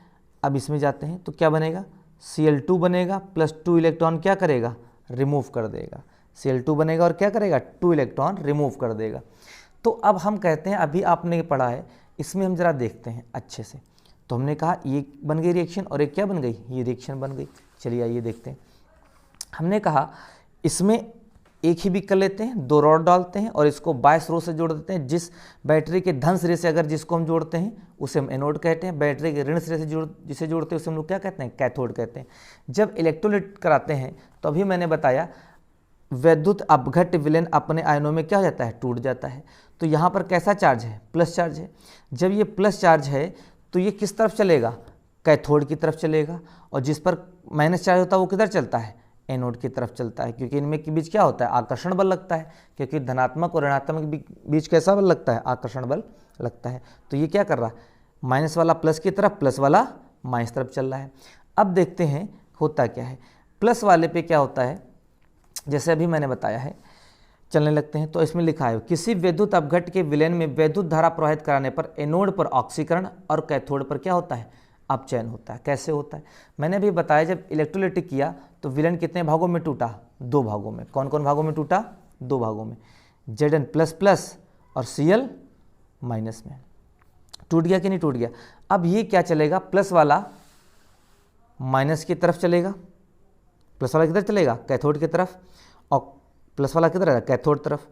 अब इसमें जाते हैं तो क्या बनेगा, Cl2 बनेगा प्लस 2 इलेक्ट्रॉन क्या करेगा, रिमूव कर देगा। Cl2 बनेगा और क्या करेगा, 2 इलेक्ट्रॉन रिमूव कर देगा। तो अब हम कहते हैं, अभी आपने पढ़ा है, इसमें हम जरा देखते हैं अच्छे से। तो हमने कहा ये बन गई रिएक्शन और एक क्या बन गई, ये रिएक्शन बन गई। चलिए आइए देखते हैं। हमने कहा इसमें एक ही विकल्प लेते हैं, 2 रॉड डालते हैं और इसको बायस रो से जोड़ देते हैं। जिस बैटरी के धन सिरे से अगर जिसको हम जोड़ते हैं उसे हम एनोड कहते हैं, बैटरी के ऋण सिरे से जिसे जोड़ते हैं उसे हम लोग क्या कहते हैं, कैथोड कहते हैं। जब इलेक्ट्रोलिट कराते हैं तो अभी मैंने बताया वैद्युत अपघट्य विलयन अपने आयनों में क्या हो जाता है, टूट जाता है। तो यहाँ पर कैसा चार्ज है, प्लस चार्ज है। जब ये प्लस चार्ज है तो ये किस तरफ चलेगा, कैथोड की तरफ चलेगा, और जिस पर माइनस चार्ज होता है वो किधर चलता है, एनोड की तरफ चलता है। क्योंकि इनमें के बीच क्या होता है, आकर्षण बल लगता है। क्योंकि धनात्मक और ऋणात्मक के बीच कैसा बल लगता है, आकर्षण बल लगता है। तो ये क्या कर रहा है, माइनस वाला प्लस की तरफ, प्लस वाला माइनस तरफ चल रहा है। अब देखते हैं होता क्या है, प्लस वाले पे क्या होता है, जैसे अभी मैंने बताया है, चलने लगते हैं। तो इसमें लिखा है किसी विद्युत अपघट्य के विलयन में विद्युत धारा प्रवाहित कराने पर एनोड पर ऑक्सीकरण और कैथोड पर क्या होता है, अपचयन होता है। कैसे होता है, मैंने अभी बताया जब इलेक्ट्रोलिटिक किया तो विलयन कितने भागों में टूटा, 2 भागों में। कौन कौन भागों में टूटा, 2 भागों में, Zn प्लस प्लस और Cl माइनस में। टूट गया कि नहीं टूट गया। अब ये क्या चलेगा, प्लस वाला माइनस की तरफ चलेगा, प्लस वाला किधर चलेगा, कैथोड की तरफ, और प्लस वाला किधर है, कैथोड तरफ,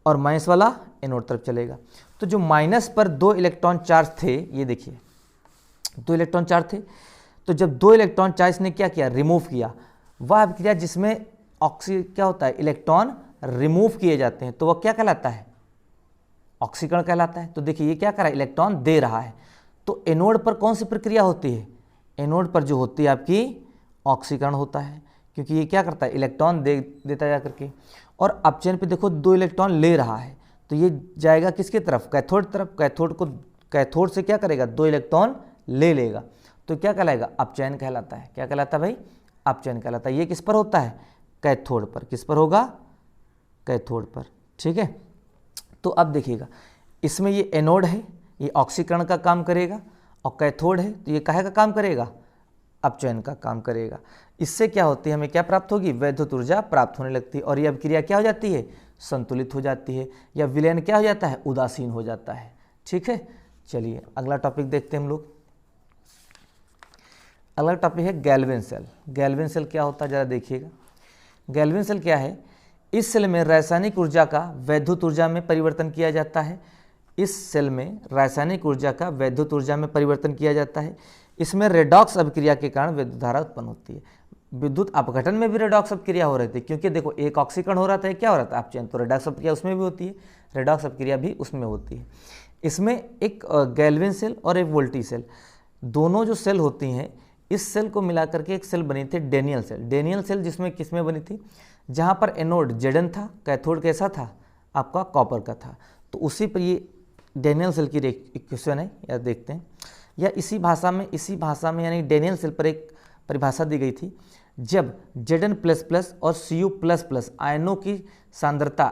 और माइनस वाला एनोड तरफ चलेगा। तो जो माइनस पर 2 इलेक्ट्रॉन चार्ज थे, ये देखिए 2 इलेक्ट्रॉन चार्ज थे, तो जब 2 इलेक्ट्रॉन चार्ज ने क्या किया, रिमूव किया, वह अभिक्रिया जिसमें क्या होता है, इलेक्ट्रॉन रिमूव किए जाते हैं, तो वह क्या कहलाता है, ऑक्सीकरण कहलाता है। तो देखिए ये क्या कर रहा है, इलेक्ट्रॉन दे रहा है। तो एनोड पर कौन सी प्रक्रिया होती है, एनोड पर जो होती है आपकी ऑक्सीकरण होता है। क्योंकि ये क्या करता है, इलेक्ट्रॉन देता जा करके। और अपचयन पे देखो 2 इलेक्ट्रॉन ले रहा है, तो ये जाएगा किसकी तरफ, कैथोड तरफ। कैथोड से क्या करेगा, 2 इलेक्ट्रॉन ले लेगा, तो क्या कहलाएगा, अपचयन कहलाता है। क्या कहलाता है भाई, अपचयन कहलाता है। ये किस पर होता है, कैथोड पर। किस पर होगा, कैथोड पर। ठीक है, तो अब देखिएगा इसमें ये एनोड है, ये ऑक्सीकरण का काम करेगा, और कैथोड है तो ये काहे का काम करेगा, अपचयन का काम करेगा। इससे क्या होती है, हमें क्या प्राप्त होगी, वैद्युत ऊर्जा प्राप्त होने लगती है। और ये अभिक्रिया क्या हो जाती है, संतुलित हो जाती है, या विलयन क्या हो जाता है, उदासीन हो जाता है। ठीक है, चलिए अगला टॉपिक देखते हैं हम लोग। अगला टॉपिक है गैल्वेन सेल। गैल्वेन सेल क्या होता है जरा देखिएगा। गैल्वेन सेल क्या है, इस सेल में रासायनिक ऊर्जा का वैद्युत ऊर्जा में परिवर्तन किया जाता है। इस सेल में रासायनिक ऊर्जा का वैद्युत ऊर्जा में परिवर्तन किया जाता है। इसमें रेडॉक्स अभिक्रिया के कारण विद्युत धारा उत्पन्न होती है। विद्युत अपघटन में भी रेडॉक्स अभिक्रिया हो रही थी, क्योंकि देखो एक ऑक्सीकरण हो रहा था, क्या हो रहा था, अपचयन। तो रेडॉक्स अभिक्रिया उसमें भी होती है, रेडॉक्स अभिक्रिया भी उसमें होती है। इसमें एक गैल्वेन सेल और एक वोल्टी सेल, दोनों जो सेल होती हैं, इस सेल को मिलाकर के एक सेल बनी थी डेनियल सेल। डेनियल सेल जिसमें किसमें बनी थी, जहाँ पर एनोड Zn था, कैथोड कैसा था, आपका कॉपर का था। तो उसी पर ये डेनियल सेल की इक्वेशन है, या देखते हैं। या इसी भाषा में यानी डेनियल सेल पर एक परिभाषा दी गई थी, जब Zn प्लस प्लस और Cu प्लस प्लस आयनों की सांद्रता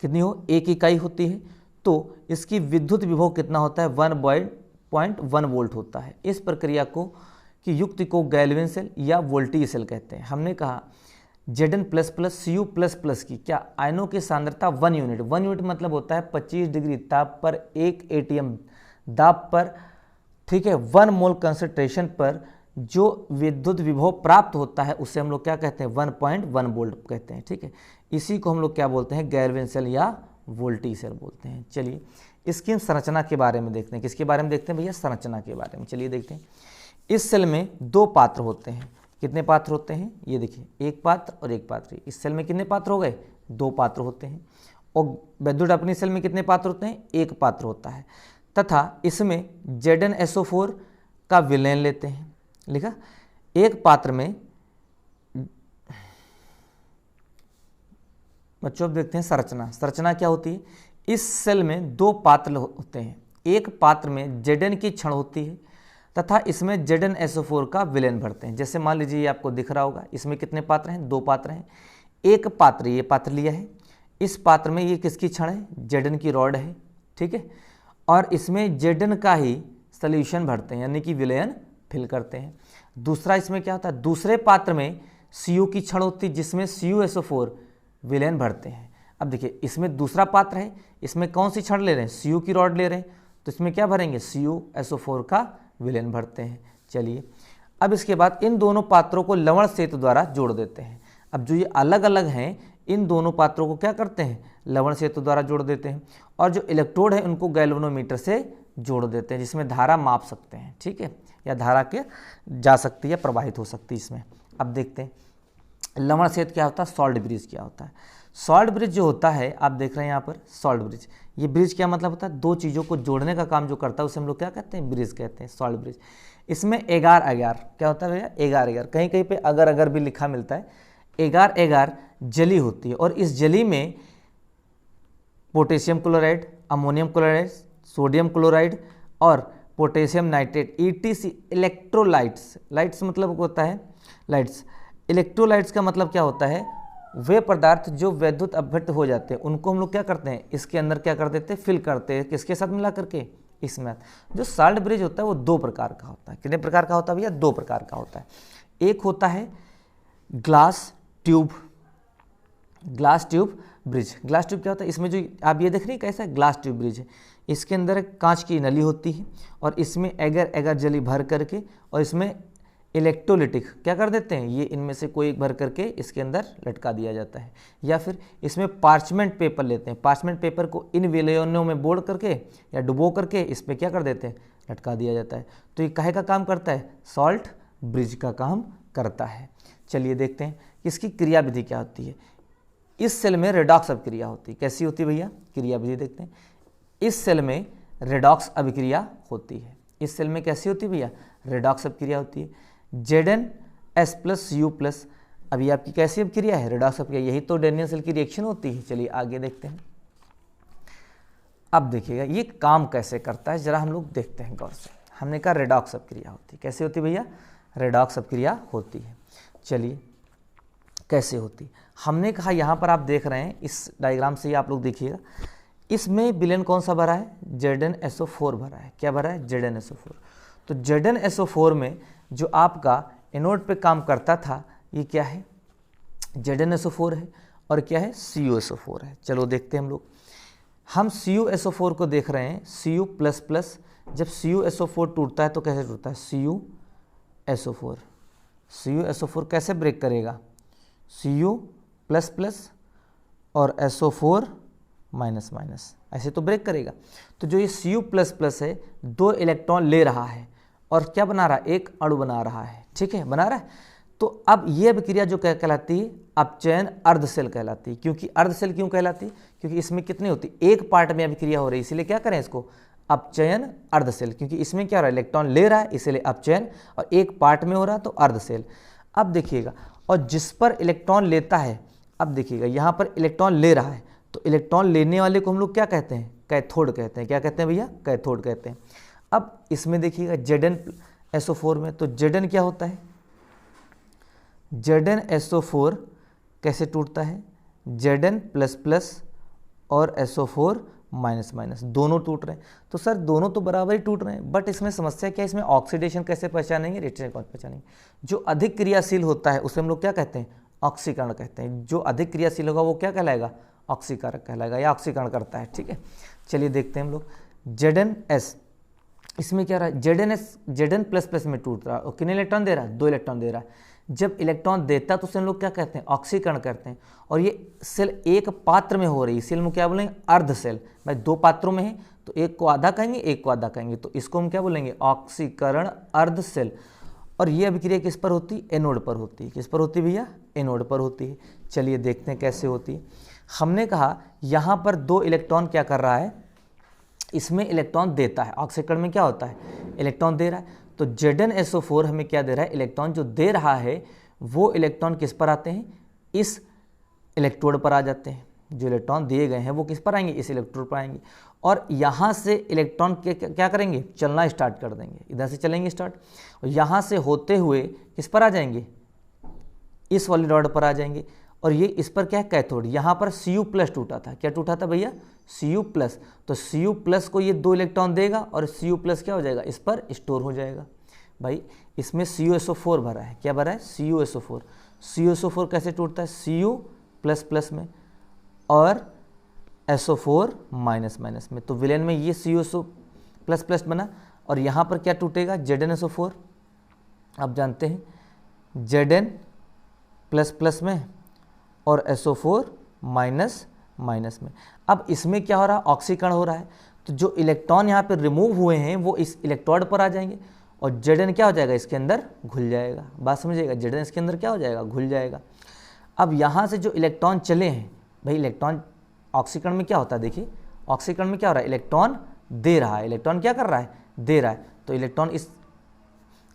कितनी हो, 1 इकाई होती है, तो इसकी विद्युत विभव कितना होता है, 1.1 वोल्ट होता है। इस प्रक्रिया की युक्ति को गैल्वेन सेल या वोल्टी सेल कहते हैं। हमने कहा Zn plus plus Cu plus plus की क्या आयनों की सांद्रता 1 यूनिट, 1 यूनिट मतलब होता है 25 डिग्री ताप पर 1 ATM दाब पर, ठीक है, 1 मोल कंसंट्रेशन पर जो विद्युत विभव प्राप्त होता है उसे हम लोग क्या कहते हैं, 1.1 वोल्ट कहते हैं। ठीक है, इसी को हम लोग क्या बोलते हैं, गैल्वेन सेल या वोल्टी सेल बोलते हैं। चलिए इसकी संरचना के बारे में देखते हैं। किसके बारे में देखते हैं भैया, संरचना के बारे में। चलिए देखते हैं। इस सेल में 2 पात्र होते हैं। कितने पात्र होते हैं, ये देखिए, एक पात्र और एक पात्र। इस सेल में कितने पात्र हो गए, 2 पात्र होते हैं। और वैद्युत अपनी सेल में कितने पात्र होते हैं, 1 पात्र होता है। तथा इसमें ZnSO4 का विलयन लेते हैं। लिखा, एक पात्र में, बच्चों अब देखते हैं संरचना। संरचना क्या होती है, इस सेल में 2 पात्र होते हैं। एक पात्र में Zn की क्षण होती है तथा इसमें ZnSO4 का विलयन भरते हैं। जैसे मान लीजिए ये आपको दिख रहा होगा, इसमें कितने पात्र हैं, 2 पात्र हैं। एक पात्र, ये पात्र लिया है, इस पात्र में ये किसकी छड़ है, Zn की रॉड है, ठीक है, और इसमें Zn का ही सॉल्यूशन भरते हैं, यानी कि विलयन फिल करते हैं। दूसरा इसमें क्या होता है, दूसरे पात्र में Cu की छड़ होती है जिसमें CuSO4 विलयन भरते हैं। अब देखिए इसमें दूसरा पात्र है, इसमें कौन सी छड़ ले रहे हैं, Cu की रॉड ले रहे हैं, तो इसमें क्या भरेंगे, CuSO4 का विलयन भरते हैं। चलिए अब इसके बाद इन दोनों पात्रों को लवण सेतु द्वारा जोड़ देते हैं। अब जो ये अलग अलग हैं, इन दोनों पात्रों को क्या करते हैं, लवण सेतु द्वारा जोड़ देते हैं, और जो इलेक्ट्रोड है उनको गैल्वेनोमीटर से जोड़ देते हैं, जिसमें धारा माप सकते हैं, ठीक है, या धारा के जा सकती है, प्रवाहित हो सकती है इसमें। अब देखते हैं लवण सेतु क्या होता है, सॉल्ट ब्रिज क्या होता है। सॉल्ट ब्रिज जो होता है, आप देख रहे हैं यहाँ पर सॉल्ट ब्रिज, ये ब्रिज क्या मतलब होता है, दो चीज़ों को जोड़ने का काम जो करता है उसे हम लोग क्या कहते हैं, ब्रिज कहते हैं, सॉल्ट ब्रिज। इसमें एगार एगार क्या होता है भैया, एगार एगार, कहीं कहीं पे अगर अगर भी लिखा मिलता है। एगार एगार जली होती है, और इस जली में potassium chloride, ammonium chloride, sodium chloride और potassium nitrate ETC electrolytes, lytes मतलब होता है लाइट्स, इलेक्ट्रोलाइट्स का मतलब क्या होता है, वे पदार्थ जो वैद्युत अपघट्ट हो जाते हैं उनको हम लोग क्या करते हैं, इसके अंदर क्या कर देते हैं, फिल करते हैं, किसके साथ मिला करके, इसमें। जो सॉल्ट ब्रिज होता है वो दो प्रकार का होता है। कितने प्रकार का होता है भैया, दो प्रकार का होता है। एक होता है glass tube, glass tube bridge. Glass tube क्या होता है, इसमें जो आप ये देख रहे हैं कैसा ग्लास ट्यूब ब्रिज है, इसके अंदर एक कांच की नली होती है और इसमें एगर एगर जली भर करके, और इसमें इलेक्ट्रोलिटिक क्या कर देते हैं, ये इनमें से कोई एक भर करके इसके अंदर लटका दिया जाता है, या फिर इसमें पार्चमेंट पेपर लेते हैं, पार्चमेंट पेपर को इन विलयनों में बोड़ करके या डुबो करके इस पर क्या कर देते हैं, लटका दिया जाता है। तो ये काहे का काम करता है, सॉल्ट ब्रिज का काम करता है। चलिए देखते हैं इसकी क्रिया विधि क्या होती है। इस सेल में रेडॉक्स अभिक्रिया होती है, कैसी होती है भैया, क्रिया विधि देखते हैं। इस सेल में रेडॉक्स अभिक्रिया होती है, इस सेल में कैसी होती है भैया, रेडॉक्स अभिक्रिया होती है। ZnS+U+, अभी आपकी कैसी अभिक्रिया है, रेडॉक्स अभिक्रिया, यही तो डैनियल सेल की रिएक्शन होती है। चलिए आगे देखते हैं। अब देखिएगा ये काम कैसे करता है, जरा हम लोग देखते हैं गौर से। हमने कहा रेडॉक्स अभिक्रिया होती है, कैसे होती है भैया, रेडॉक्स अभिक्रिया होती है। चलिए कैसे होती, हमने कहा यहाँ पर आप देख रहे हैं इस डायग्राम से ही आप लोग देखिएगा, इसमें विलयन कौन सा भरा है, ZnSO4 भरा है। क्या भरा है, ZnSO4। तो ZnSO4 में जो आपका एनोड पे काम करता था ये क्या है, ZnSO4 है, और क्या है, CuSO4 है। चलो देखते हैं हम लोग। हम CuSO4 को देख रहे हैं, Cu++, जब CuSO4 टूटता है तो कैसे टूटता है, CuSO4, CuSO4 कैसे ब्रेक करेगा, Cu++ और SO4 माइनस, ऐसे तो ब्रेक करेगा। तो जो ये Cu++ है दो इलेक्ट्रॉन ले रहा है और क्या बना रहा है, एक अणु बना रहा है, ठीक है, बना रहा है। तो अब ये अभिक्रिया जो कहलाती है अपचयन अर्धसेल कहलाती है। क्योंकि अर्धसेल क्यों कहलाती है, क्योंकि इसमें कितनी होती है, एक पार्ट में अभिक्रिया हो रही है, इसीलिए क्या करें इसको अपचयन अर्धसेल। क्योंकि इसमें क्या हो रहा है, इलेक्ट्रॉन ले रहा है इसलिए अपचयन, और एक पार्ट में हो रहा है तो अर्धसेल। अब देखिएगा, और जिस पर इलेक्ट्रॉन लेता है, अब देखिएगा यहाँ पर इलेक्ट्रॉन ले रहा है, तो इलेक्ट्रॉन लेने वाले को हम लोग क्या कहते हैं, कैथोड कहते हैं। क्या कहते हैं भैया, कैथोड कहते हैं। अब इसमें देखिएगा ZnSO4 में, तो Zn क्या होता है, ZnSO4 कैसे टूटता है, Zn++ और SO4 माइनस दोनों टूट रहे हैं। तो सर दोनों तो बराबर ही टूट रहे हैं, बट इसमें समस्या क्या है, इसमें ऑक्सीडेशन कैसे पहचानेंगे, रिएक्शन कौन पहचानेंगे। जो अधिक क्रियाशील होता है उसे हम लोग क्या कहते हैं, ऑक्सीकरण कहते हैं। जो अधिक क्रियाशील होगा वो क्या कहलाएगा, ऑक्सीकारक कहलाएगा, या ऑक्सीकरण करता है, ठीक है। चलिए देखते हैं हम लोग। ZnS इसमें क्या रहा है, Zn++ में टूट रहा है, और कितने इलेक्ट्रॉन दे रहा है, 2 इलेक्ट्रॉन दे रहा है। जब इलेक्ट्रॉन देता है तो उसे हम लोग क्या कहते हैं, ऑक्सीकरण करते हैं। और ये सेल एक पात्र में हो रही है, सेल में क्या बोलेंगे, अर्ध सेल। भाई 2 पात्रों में है तो एक को आधा कहेंगे, एक को आधा कहेंगे, तो इसको हम क्या बोलेंगे, ऑक्सीकरण अर्ध सेल। और ये अभिक्रिया किस पर होती है, एनोड पर होती है। किस पर होती है भैया, एनोड पर होती है। चलिए देखते हैं कैसे होती है। हमने कहा यहाँ पर 2 इलेक्ट्रॉन क्या कर रहा है, इसमें इलेक्ट्रॉन देता है, ऑक्सीकरण में क्या होता है, इलेक्ट्रॉन दे रहा है। तो ZnSO4 हमें क्या दे रहा है, इलेक्ट्रॉन जो दे रहा है वो इलेक्ट्रॉन किस पर आते हैं, इस इलेक्ट्रोड पर आ जाते हैं। जो इलेक्ट्रॉन दिए गए हैं वो किस पर आएंगे, इस इलेक्ट्रोड पर आएंगे। और यहाँ से इलेक्ट्रॉन क्या करेंगे, चलना स्टार्ट कर देंगे, इधर से चलेंगे स्टार्ट, और यहाँ से होते हुए किस पर आ जाएंगे, इस वाली रॉड पर आ जाएंगे। और ये इस पर क्या है, कैथोड। यहाँ पर Cu प्लस टूटा था, क्या टूटा था भैया, Cu प्लस। तो Cu प्लस को ये 2 इलेक्ट्रॉन देगा और Cu प्लस क्या हो जाएगा, इस पर स्टोर हो जाएगा। भाई इसमें CuSO4 भरा है, क्या भरा है, CuSO4। CuSO4 कैसे टूटता है, Cu प्लस प्लस में और SO4 माइनस माइनस में। तो विलेन में ये CuSO प्लस प्लस बना और यहाँ पर क्या टूटेगा, ZnSO4। आप जानते हैं Zn प्लस प्लस में और SO4 माइनस माइनस में। अब इसमें क्या हो रहा है, ऑक्सीकरण हो रहा है। तो जो इलेक्ट्रॉन यहाँ पे रिमूव हुए हैं वो इस इलेक्ट्रोड पर आ जाएंगे और Zn क्या हो जाएगा, इसके अंदर घुल जाएगा। बात समझिएगा, Zn इसके अंदर क्या हो जाएगा, घुल जाएगा। अब यहाँ से जो इलेक्ट्रॉन चले हैं, भाई इलेक्ट्रॉन ऑक्सीकरण में क्या होता है, देखिए ऑक्सीकरण में क्या हो रहा है, इलेक्ट्रॉन दे रहा है, इलेक्ट्रॉन क्या कर रहा है, दे रहा है। तो इलेक्ट्रॉन इस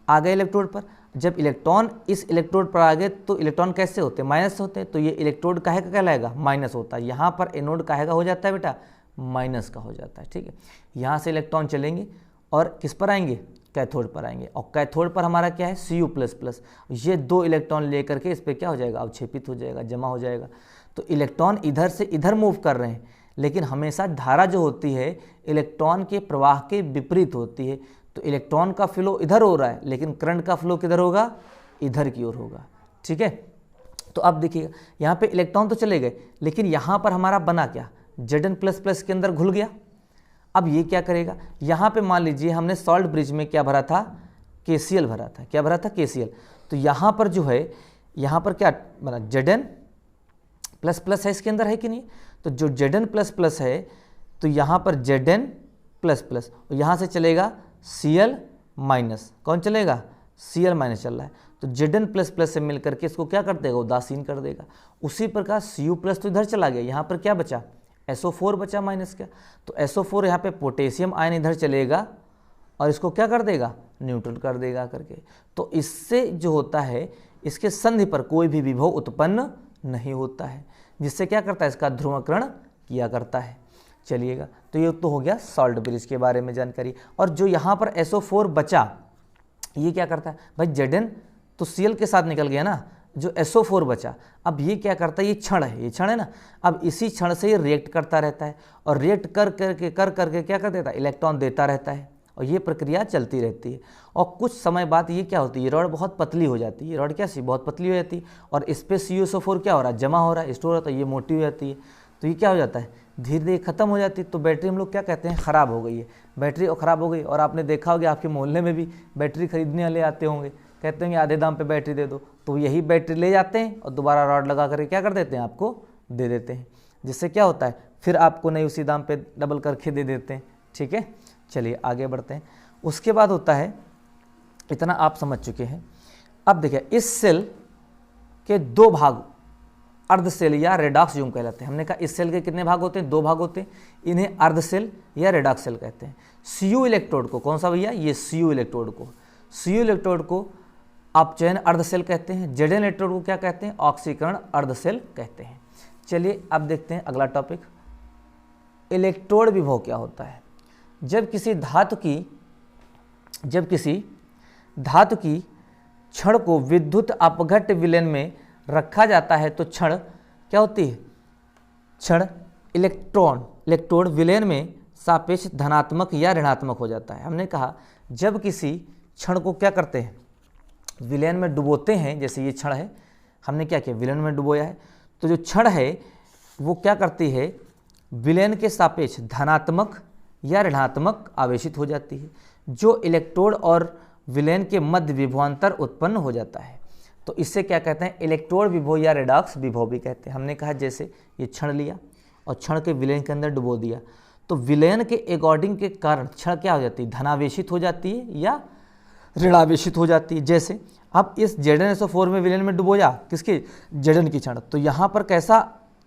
आ गए इलेक्ट्रोड पर। जब इलेक्ट्रॉन इस इलेक्ट्रोड पर आ गए तो इलेक्ट्रॉन कैसे होते हैं, माइनस होते हैं। तो ये इलेक्ट्रोड काहे का कहलाएगा, माइनस होता है। यहाँ पर एनोड काहे का हो जाता है बेटा, माइनस का हो जाता है। ठीक है, यहाँ से इलेक्ट्रॉन चलेंगे और किस पर आएंगे, कैथोड पर आएंगे। और कैथोड पर हमारा क्या है, Cu प्लस प्लस। ये 2 इलेक्ट्रॉन लेकर के इस पर क्या हो जाएगा, अवक्षेपित हो जाएगा, जमा हो जाएगा। तो इलेक्ट्रॉन इधर से इधर मूव कर रहे हैं, लेकिन हमेशा धारा जो होती है इलेक्ट्रॉन के प्रवाह के विपरीत होती है। तो इलेक्ट्रॉन का फ्लो इधर हो रहा है, लेकिन करंट का फ्लो किधर होगा, इधर की ओर होगा। ठीक है, तो अब देखिएगा यहाँ पे इलेक्ट्रॉन तो चले गए, लेकिन यहाँ पर हमारा बना क्या, Zn प्लस प्लस के अंदर घुल गया। अब ये क्या करेगा, यहाँ पे मान लीजिए हमने सॉल्ट ब्रिज में क्या भरा था, KCl भरा था। क्या भरा था, KCl। तो यहाँ पर जो है, यहाँ पर क्या बना, Zn प्लस प्लस है इसके अंदर, है कि नहीं। तो जो Zn प्लस प्लस है तो यहाँ पर Zn प्लस प्लस, यहाँ से चलेगा Cl माइनस, कौन चलेगा, Cl माइनस चल रहा है। तो Zn प्लस प्लस से मिलकर के इसको क्या कर देगा, उदासीन कर देगा। उसी प्रकार Cu प्लस तो इधर चला गया, यहाँ पर क्या बचा, SO4 बचा माइनस का। तो SO4 यहाँ पे पोटेशियम आयन इधर चलेगा और इसको क्या कर देगा, न्यूट्रल कर देगा करके। तो इससे जो होता है, इसके संधि पर कोई भी विभव उत्पन्न नहीं होता है, जिससे क्या करता है, इसका ध्रुवकरण किया करता है। चलिएगा, तो ये तो हो गया सॉल्ट ब्रिज के बारे में जानकारी। और जो यहाँ पर SO4 बचा, ये क्या करता है भाई, Zn तो Cl के साथ निकल गया ना, जो SO4 बचा, अब ये क्या करता है, ये क्षण है, ये क्षण है ना। अब इसी क्षण से ये रिएक्ट करता रहता है और रिएक्ट कर करके क्या कर देता है, इलेक्ट्रॉन देता रहता है। और ये प्रक्रिया चलती रहती है। और कुछ समय बाद ये क्या होती है, ये रॉड बहुत पतली हो जाती है। ये रॉड क्या सी बहुत पतली हो जाती है और इस पर CuSO4 क्या हो रहा है, जमा हो रहा है, स्टोर होता है, ये मोटी हो जाती है। तो ये क्या हो जाता है, धीरे धीरे ख़त्म हो जाती है। तो बैटरी हम लोग क्या कहते हैं, ख़राब हो गई है बैटरी, और ख़राब हो गई। और आपने देखा होगा आपके मोहल्ले में भी बैटरी खरीदने वाले आते होंगे, कहते हैं आधे दाम पे बैटरी दे दो। तो यही बैटरी ले जाते हैं और दोबारा रॉड लगा करके क्या कर देते हैं, आपको दे देते हैं। जिससे क्या होता है, फिर आपको नहीं उसी दाम पे डबल करके दे देते हैं। ठीक है, चलिए आगे बढ़ते हैं। उसके बाद होता है, इतना आप समझ चुके हैं। अब देखिए, इस सेल के 2 भाग अर्ध सेल या रेडॉक्स यूम कहलाते हैं। हमने कहा इस सेल के कितने भाग होते हैं, 2 भाग होते हैं। इन्हें अर्ध सेल या रेडॉक्स सेल कहते हैं। Cu इलेक्ट्रोड को, कौन सा भैया, ये Cu इलेक्ट्रोड को, Cu इलेक्ट्रोड को आप चयन अर्ध सेल कहते हैं। Zn इलेक्ट्रोड को क्या कहते हैं, ऑक्सीकरण अर्ध सेल कहते हैं। चलिए अब देखते हैं अगला टॉपिक, इलेक्ट्रोड विभव क्या होता है। जब किसी धातु की छड़ को विद्युत अपघट्य विलयन में रखा जाता है तो क्षण क्या होती है, क्षण इलेक्ट्रोड विलयन में सापेक्ष धनात्मक या ऋणात्मक हो जाता है। हमने कहा जब किसी क्षण को क्या करते हैं, विलयन में डुबोते हैं, जैसे ये क्षण है, हमने क्या किया, विलयन में डुबोया है। तो जो क्षण है वो क्या करती है, विलयन के सापेक्ष धनात्मक या ऋणात्मक आवेशित हो जाती है, जो इलेक्ट्रोड और विलयन के मध्य विभवांतर उत्पन्न हो जाता है। तो इससे क्या कहते हैं, इलेक्ट्रोड विभव या रेडॉक्स विभव भी कहते हैं। हमने कहा जैसे ये क्षण लिया और क्षण के विलयन के अंदर डुबो दिया, तो विलयन के अकॉर्डिंग के कारण क्षण क्या हो जाती है, धनावेशित हो जाती है या ऋणावेशित हो जाती है। जैसे अब इस ZnSO4 में विलयन में डुबोया किसके, Zn की क्षण, तो यहाँ पर कैसा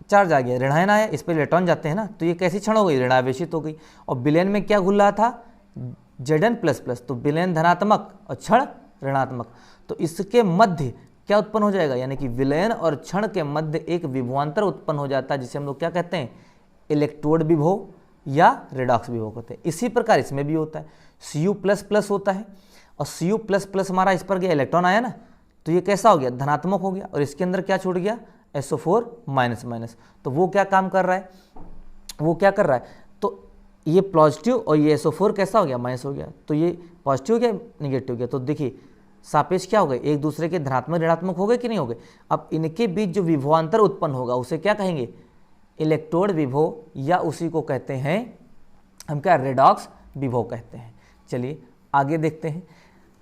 चार्ज आ गया, ऋणायन आया, इस पर इलेक्ट्रॉन जाते हैं ना, तो ये कैसी क्षण हो गई, ऋणावेशित हो गई। और विलयन में क्या घुल रहा था, Zn प्लस प्लस, तो विलयन धनात्मक और क्षण ऋणात्मक। तो इसके मध्य क्या उत्पन्न हो जाएगा, यानी कि विलयन और क्षण के मध्य एक विभवांतर उत्पन्न हो जाता है, जिसे हम लोग क्या कहते हैं, इलेक्ट्रोड विभव या रेडॉक्स विभव कहते हैं। इसी प्रकार इसमें भी होता है, Cu प्लस प्लस होता है और Cu प्लस प्लस हमारा इस पर गया, इलेक्ट्रॉन आया ना, तो ये कैसा हो गया, धनात्मक हो गया, और इसके अंदर क्या छूट गया, SO4 माइनस माइनस। तो वो क्या काम कर रहा है, वो क्या कर रहा है, तो ये पॉजिटिव और ये SO4 कैसा हो गया, माइनस हो गया, तो ये पॉजिटिव हो गया निगेटिव हो गया। तो देखिए सापेक्ष क्या हो गए, एक दूसरे के धनात्मक ऋणात्मक हो गए कि नहीं हो गए। अब इनके बीच जो विभवांतर उत्पन्न होगा उसे क्या कहेंगे, इलेक्ट्रोड विभव, या उसी को कहते हैं हम क्या, रेडॉक्स विभव कहते हैं। चलिए आगे देखते हैं।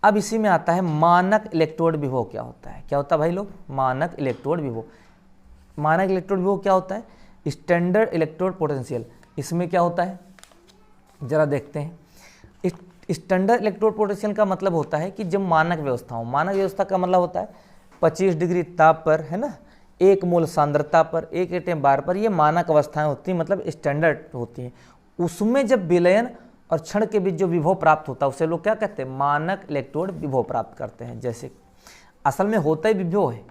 अब इसी में आता है मानक इलेक्ट्रोड विभव क्या होता है। क्या होता है भाई लोग, मानक इलेक्ट्रोड विभव। मानक इलेक्ट्रोड विभव क्या होता है, स्टैंडर्ड इलेक्ट्रोड पोटेंशियल। इसमें क्या होता है जरा देखते हैं। स्टैंडर्ड इलेक्ट्रोड पोटेंशियल का मतलब होता है कि जब मानक व्यवस्था हो, मानक व्यवस्था का मतलब होता है 25 डिग्री ताप पर, है ना, 1 मोल सांद्रता पर, 1 एटम बार पर, ये मानक अवस्थाएं होती हैं, मतलब स्टैंडर्ड होती हैं। उसमें जब विलयन और क्षण के बीच जो विभव प्राप्त होता है उसे लोग क्या कहते हैं, मानक इलेक्ट्रोड विभव प्राप्त करते हैं। जैसे असल में होता ही विभव है,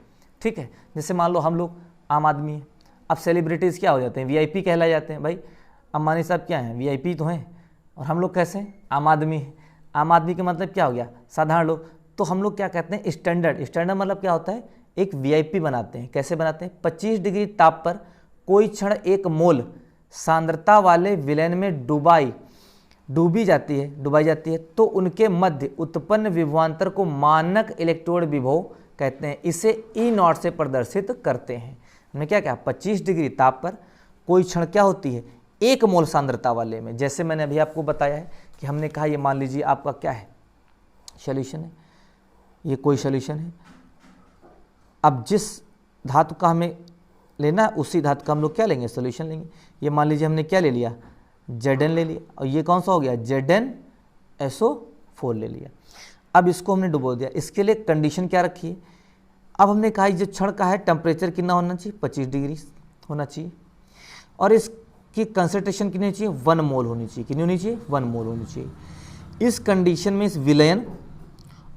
ठीक है। जैसे मान लो हम लोग आम आदमी हैं, अब सेलिब्रिटीज़ क्या हो जाते हैं, VIP कहलाए जाते हैं। भाई अंबानी साहब क्या हैं, VIP तो हैं, और हम लोग कैसे हैं, आम आदमी हैं। आम आदमी का मतलब क्या हो गया, साधारण लोग। तो हम लोग क्या कहते हैं, स्टैंडर्ड। स्टैंडर्ड मतलब क्या होता है, एक VIP बनाते हैं। कैसे बनाते हैं, 25 डिग्री ताप पर कोई क्षण 1 मोल सांद्रता वाले विलयन में डुबाई जाती है, तो उनके मध्य उत्पन्न विभवांतर को मानक इलेक्ट्रोड विभव कहते हैं। इसे E0 से प्रदर्शित करते हैं। हमने क्या कहा, 25 डिग्री ताप पर कोई क्षण क्या होती है, 1 मोल सांद्रता वाले में। जैसे मैंने अभी आपको बताया है कि हमने कहा ये मान लीजिए आपका क्या है, सॉल्यूशन है, ये कोई सॉल्यूशन है। अब जिस धातु का हमें लेना है उसी धातु का हम लोग क्या लेंगे, सॉल्यूशन लेंगे। ये मान लीजिए हमने क्या ले लिया, Zn ले लिया, और ये कौन सा हो गया, ZnSO4 ले लिया। अब इसको हमने डुबो दिया। इसके लिए कंडीशन क्या रखी है, अब हमने कहा जो क्षण का है टेम्परेचर कितना होना चाहिए, 25 डिग्री होना चाहिए, और इसकी कंसंट्रेशन कितनी चाहिए, 1 मोल होनी चाहिए। कितनी होनी चाहिए, 1 मोल होनी चाहिए। इस कंडीशन में इस विलयन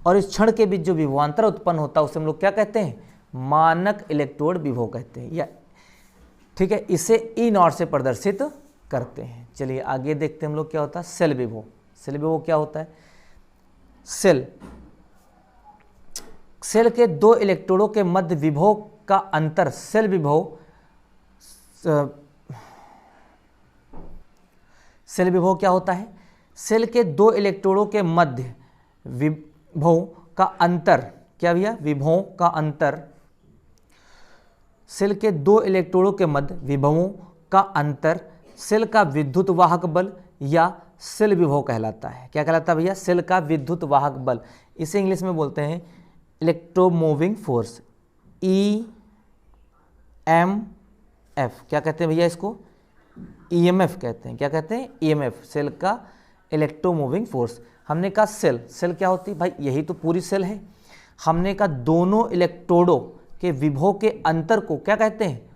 और इस क्षण के बीच जो विभवांतर उत्पन्न होता है उसे हम लोग क्या कहते हैं, मानक इलेक्ट्रोड विभव कहते हैं, या ठीक है। इसे E0 से प्रदर्शित करते हैं। चलिए आगे देखते हैं हम लोग क्या होता है, सेल विभव। सेल विभव क्या होता है, सेल के 2 इलेक्ट्रोडों के मध्य विभव का अंतर सेल विभव क्या होता है, सेल के 2 इलेक्ट्रोडों के मध्य विभव का अंतर, क्या भैया, विभवों का अंतर, सेल के 2 इलेक्ट्रोडों के मध्य विभवों का अंतर सेल का विद्युत वाहक बल या सेल विभव कहलाता है। क्या कहलाता है भैया, सेल का विद्युत वाहक बल। इसे इंग्लिश में बोलते हैं इलेक्ट्रोमूविंग फोर्स, EMF। क्या कहते हैं भैया इसको, EMF कहते हैं। क्या कहते हैं, EMF, सेल का इलेक्ट्रोमूविंग फोर्स। हमने कहा सेल क्या होती है भाई, यही तो पूरी सेल है। हमने कहा दोनों इलेक्ट्रोडों के विभव के अंतर को क्या कहते हैं,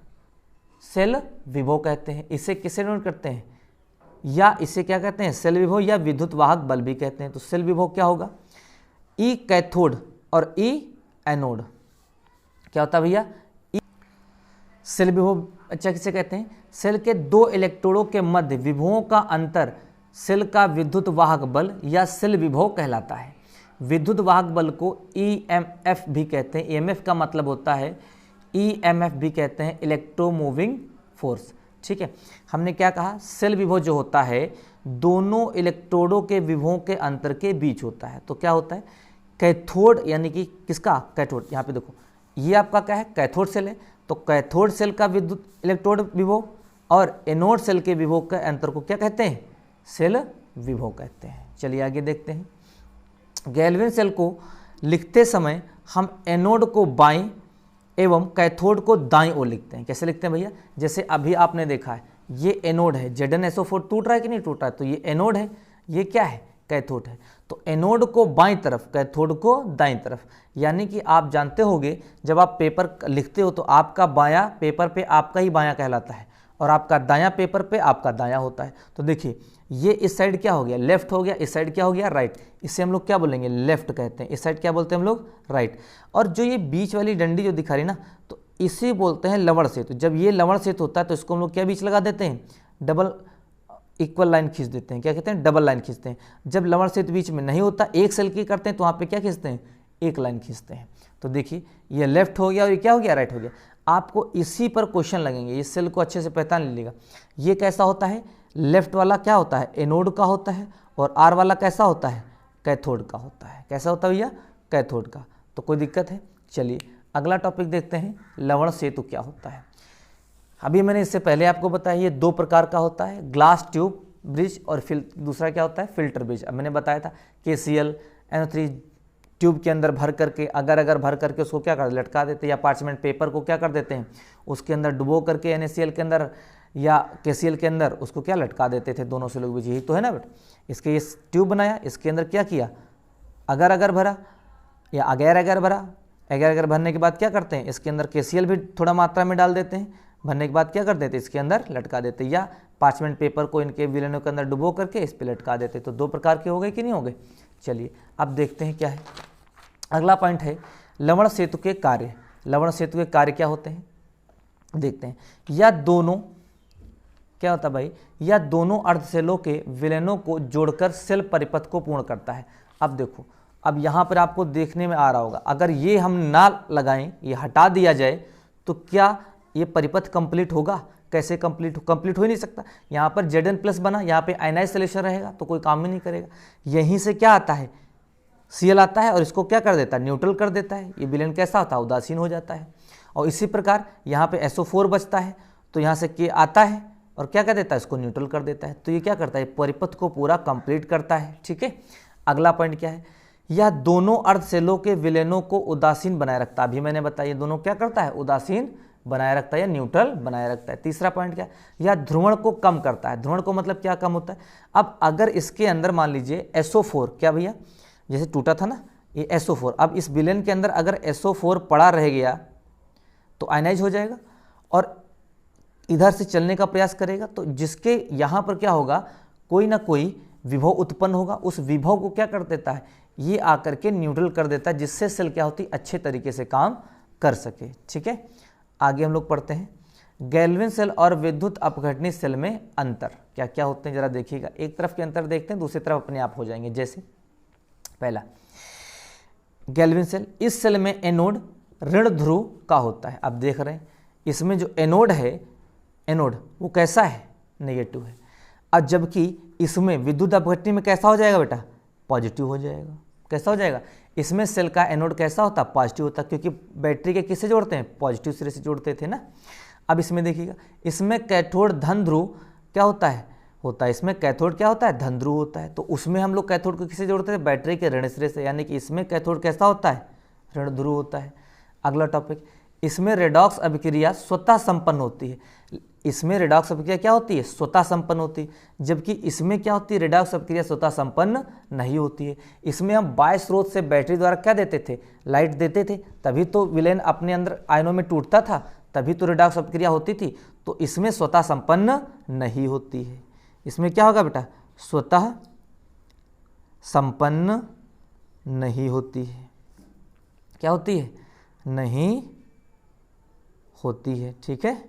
सेल विभव कहते हैं। इसे किसे नोट करते हैं, या इसे क्या कहते हैं, सेल विभव या विद्युत वाहक बल भी कहते हैं। तो सेल विभव क्या होगा, E कैथोड और E एनोड। क्या होता है भैया, सेल विभव अच्छा किसे कहते हैं, सेल के 2 इलेक्ट्रोडों के मध्य विभवों का अंतर सेल का विद्युत वाहक बल या सेल विभव कहलाता है। विद्युत वाहक बल को EMF भी कहते हैं। EMF का मतलब होता है, EMF भी कहते हैं इलेक्ट्रोमूविंग फोर्स, ठीक है। हमने क्या कहा, सेल विभव जो होता है दोनों इलेक्ट्रोडों के विभवों के अंतर के बीच होता है। तो क्या होता है, कैथोड यानी कि किसका, कैथोड। यहाँ पे देखो ये आपका क्या है, कैथोड सेल है, तो कैथोड सेल का विद्युत इलेक्ट्रोड विभव और एनोड सेल के विभव के अंतर को क्या कहते हैं, सेल विभव कहते हैं। चलिए आगे देखते हैं। गैल्विन सेल को लिखते समय हम एनोड को बाईं एवं कैथोड को दाईं ओर लिखते हैं। कैसे लिखते हैं भैया, जैसे अभी आपने देखा है ये एनोड है, ZnSO4 टूट रहा है कि नहीं टूट रहा है, तो ये एनोड है, ये क्या है, कैथोड है। तो एनोड को बाईं तरफ, कैथोड को दाईं तरफ। यानी कि आप जानते होंगे जब आप पेपर लिखते हो तो आपका बायां पेपर पे आपका ही बायां कहलाता है और आपका दायां पेपर पे आपका दायां होता है। तो देखिए ये इस साइड क्या हो गया, लेफ्ट हो गया, इस साइड क्या हो गया, राइट। इसे हम लोग क्या बोलेंगे, लेफ्ट कहते हैं। इस साइड क्या बोलते हैं हम लोग, राइट। और जो ये बीच वाली डंडी जो दिखा रही ना, तो इसे बोलते हैं लवण सेतु। जब ये लवण सेतु होता है तो इसको हम लोग क्या बीच लगा देते हैं, डबल इक्वल लाइन खींच देते हैं। क्या कहते हैं, डबल लाइन खींचते हैं। जब लवण सेतु बीच में नहीं होता, एक सेल की करते हैं, तो वहाँ पे क्या खींचते हैं, एक लाइन खींचते हैं। तो देखिए ये लेफ्ट हो गया और ये क्या हो गया, राइट हो गया। आपको इसी पर क्वेश्चन लगेंगे, ये सेल को अच्छे से पहचान लीजिएगा। ये कैसा होता है, लेफ्ट वाला क्या होता है, एनोड का होता है, और आर वाला कैसा होता है, कैथोड का होता है। कैसा होता है भैया, कैथोड का। तो कोई दिक्कत है। चलिए अगला टॉपिक देखते हैं, लवण सेतु क्या होता है। अभी मैंने इससे पहले आपको बताया ये 2 प्रकार का होता है, ग्लास ट्यूब ब्रिज और दूसरा क्या होता है, फिल्टर ब्रिज। अब मैंने बताया था KCl NO3 ट्यूब के अंदर भर करके अगर भर करके उसको क्या कर लटका देते हैं, या पार्चमेंट पेपर को क्या कर देते हैं, उसके अंदर डुबो करके NaCl के अंदर या KCl के अंदर उसको क्या लटका देते थे, दोनों सेलों के बीच। यही तो है ना बेटा। इसके ये ट्यूब बनाया, इसके अंदर क्या किया, अगर भरा या अगर भरा। अगर भरने के बाद क्या करते हैं, इसके अंदर KCl भी थोड़ा मात्रा में डाल देते हैं, भरने के बाद क्या कर देते हैं, इसके अंदर लटका देते हैं, या पार्चमेंट पेपर को इनके विलेनों के अंदर डुबो करके इस पे लटका देते। तो 2 प्रकार के हो गए कि नहीं हो गए। चलिए अब देखते हैं क्या है। अगला पॉइंट है लवण सेतु के कार्य। लवण सेतु के कार्य क्या होते हैं देखते हैं। या दोनों क्या होता है भाई, या दोनों अर्धसेलों के विलेनों को जोड़कर सेल परिपथ को पूर्ण करता है। अब देखो, अब यहाँ पर आपको देखने में आ रहा होगा, अगर ये हम ना लगाएं, ये हटा दिया जाए, तो क्या ये परिपथ कंप्लीट होगा, कैसे कंप्लीट हो ही नहीं सकता। यहाँ पर Zn+ बना, यहाँ पे आयनाइज सॉल्यूशन रहेगा तो कोई काम ही नहीं करेगा। यहीं से क्या आता है, Cl आता है और इसको क्या कर देता है, न्यूट्रल कर देता है। ये विलेन कैसा होता है, उदासीन हो जाता है। और इसी प्रकार यहाँ पे SO4 बचता है, तो यहाँ से K आता है और क्या कर देता है, इसको न्यूट्रल कर देता है। तो ये क्या करता है, परिपथ को पूरा कंप्लीट करता है। ठीक है। अगला पॉइंट क्या है, यह दोनों अर्धसेलों के विलेनों को उदासीन बनाए रखता है। अभी मैंने बताया, ये दोनों क्या करता है, उदासीन बनाए रखता है या न्यूट्रल बनाए रखता है। तीसरा पॉइंट क्या है, यह ध्रुवण को कम करता है। ध्रुवण को मतलब क्या कम होता है। अब अगर इसके अंदर मान लीजिए SO4, क्या भैया, जैसे टूटा था ना ये SO4, अब इस विलेन के अंदर अगर SO4 पड़ा रह गया तो आयनाइज हो जाएगा और इधर से चलने का प्रयास करेगा, तो जिसके यहाँ पर क्या होगा, कोई ना कोई विभव उत्पन्न होगा। उस विभव को क्या कर देता है, ये आकर के न्यूट्रल कर देता है, जिससे सेल क्या होती, अच्छे तरीके से काम कर सके। ठीक है। आगे हम लोग पढ़ते हैं गैल्विन सेल और विद्युत अपघटनी सेल में अंतर क्या क्या होते हैं, जरा देखिएगा। एक तरफ के अंतर देखते हैं, दूसरी तरफ अपने आप हो जाएंगे। जैसे पहला गैल्विन सेल, इस सेल में एनोड ऋण ध्रुव का होता है। अब देख रहे हैं इसमें जो एनोड है, एनोड वो कैसा है, नेगेटिव है। अब जबकि इसमें विद्युत अपघटनी में कैसा हो जाएगा बेटा, पॉजिटिव हो जाएगा। कैसा हो जाएगा, इसमें सेल का एनोड कैसा होता है, पॉजिटिव होता है, क्योंकि बैटरी के किससे जोड़ते हैं, पॉजिटिव सिरे से जोड़ते थे ना। अब इसमें देखिएगा, इसमें कैथोड धन ध्रुव क्या होता है, इसमें कैथोड क्या होता है, धन ध्रुव होता है। तो उसमें हम लोग कैथोड को किससे जोड़ते थे, बैटरी के ऋण सिरे से, यानी कि इसमें कैथोड कैसा होता है, ऋण ध्रुव होता है। अगला टॉपिक, इसमें रेडॉक्स अभिक्रिया स्वतः संपन्न होती है। इसमें रेडॉक्स अभिक्रिया क्या होती है, स्वतः संपन्न होती है, जबकि इसमें क्या होती है, रेडॉक्स अभिक्रिया स्वतः संपन्न नहीं होती है। इसमें हम बाह्य स्रोत से बैटरी द्वारा क्या देते थे, लाइट देते थे, तभी तो विलेन अपने अंदर आयनों में टूटता था, तभी तो रेडॉक्स अभिक्रिया होती थी। तो इसमें स्वतः संपन्न नहीं होती है। इसमें क्या होगा बेटा, स्वतः संपन्न नहीं होती है। क्या होती है, नहीं होती है। ठीक है,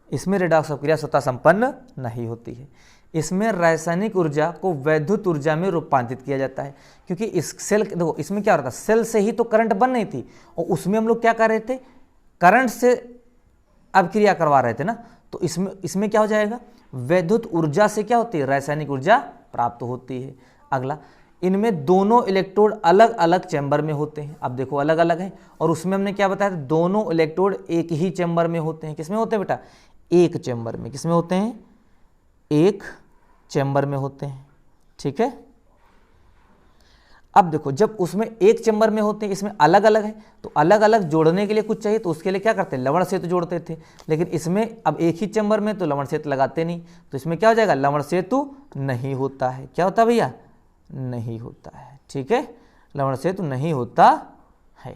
इसमें रेडॉक्स अभिक्रिया स्वतः संपन्न नहीं होती है। इसमें रासायनिक ऊर्जा को वैद्युत ऊर्जा में रूपांतरित किया जाता है, क्योंकि इस सेल देखो इसमें क्या होता है, सेल से ही तो करंट बन रही थी और उसमें हम लोग क्या कर रहे थे, करंट से अभिक्रिया करवा रहे थे ना। तो इसमें क्या हो जाएगा, वैद्युत ऊर्जा से क्या होती है, रासायनिक ऊर्जा प्राप्त होती है। अगला, इनमें दोनों इलेक्ट्रोड अलग अलग चैम्बर में होते हैं। अब देखो अलग अलग है, और उसमें हमने क्या बताया था, दोनों इलेक्ट्रोड एक ही चैम्बर में होते हैं। किसमें होते हैं बेटा, एक चैम्बर में। किसमें होते हैं, एक चैम्बर में होते हैं। ठीक है। अब देखो जब उसमें एक चैम्बर में होते हैं, इसमें अलग अलग है, तो अलग अलग जोड़ने के लिए कुछ चाहिए, तो उसके लिए क्या करते हैं, लवण सेतु जोड़ते थे। लेकिन इसमें अब एक ही चैम्बर में तो लवण सेतु लगाते नहीं, तो इसमें क्या हो जाएगा, लवण सेतु नहीं होता है। क्या होता है भैया, नहीं होता है। ठीक है, लवण सेतु नहीं होता है।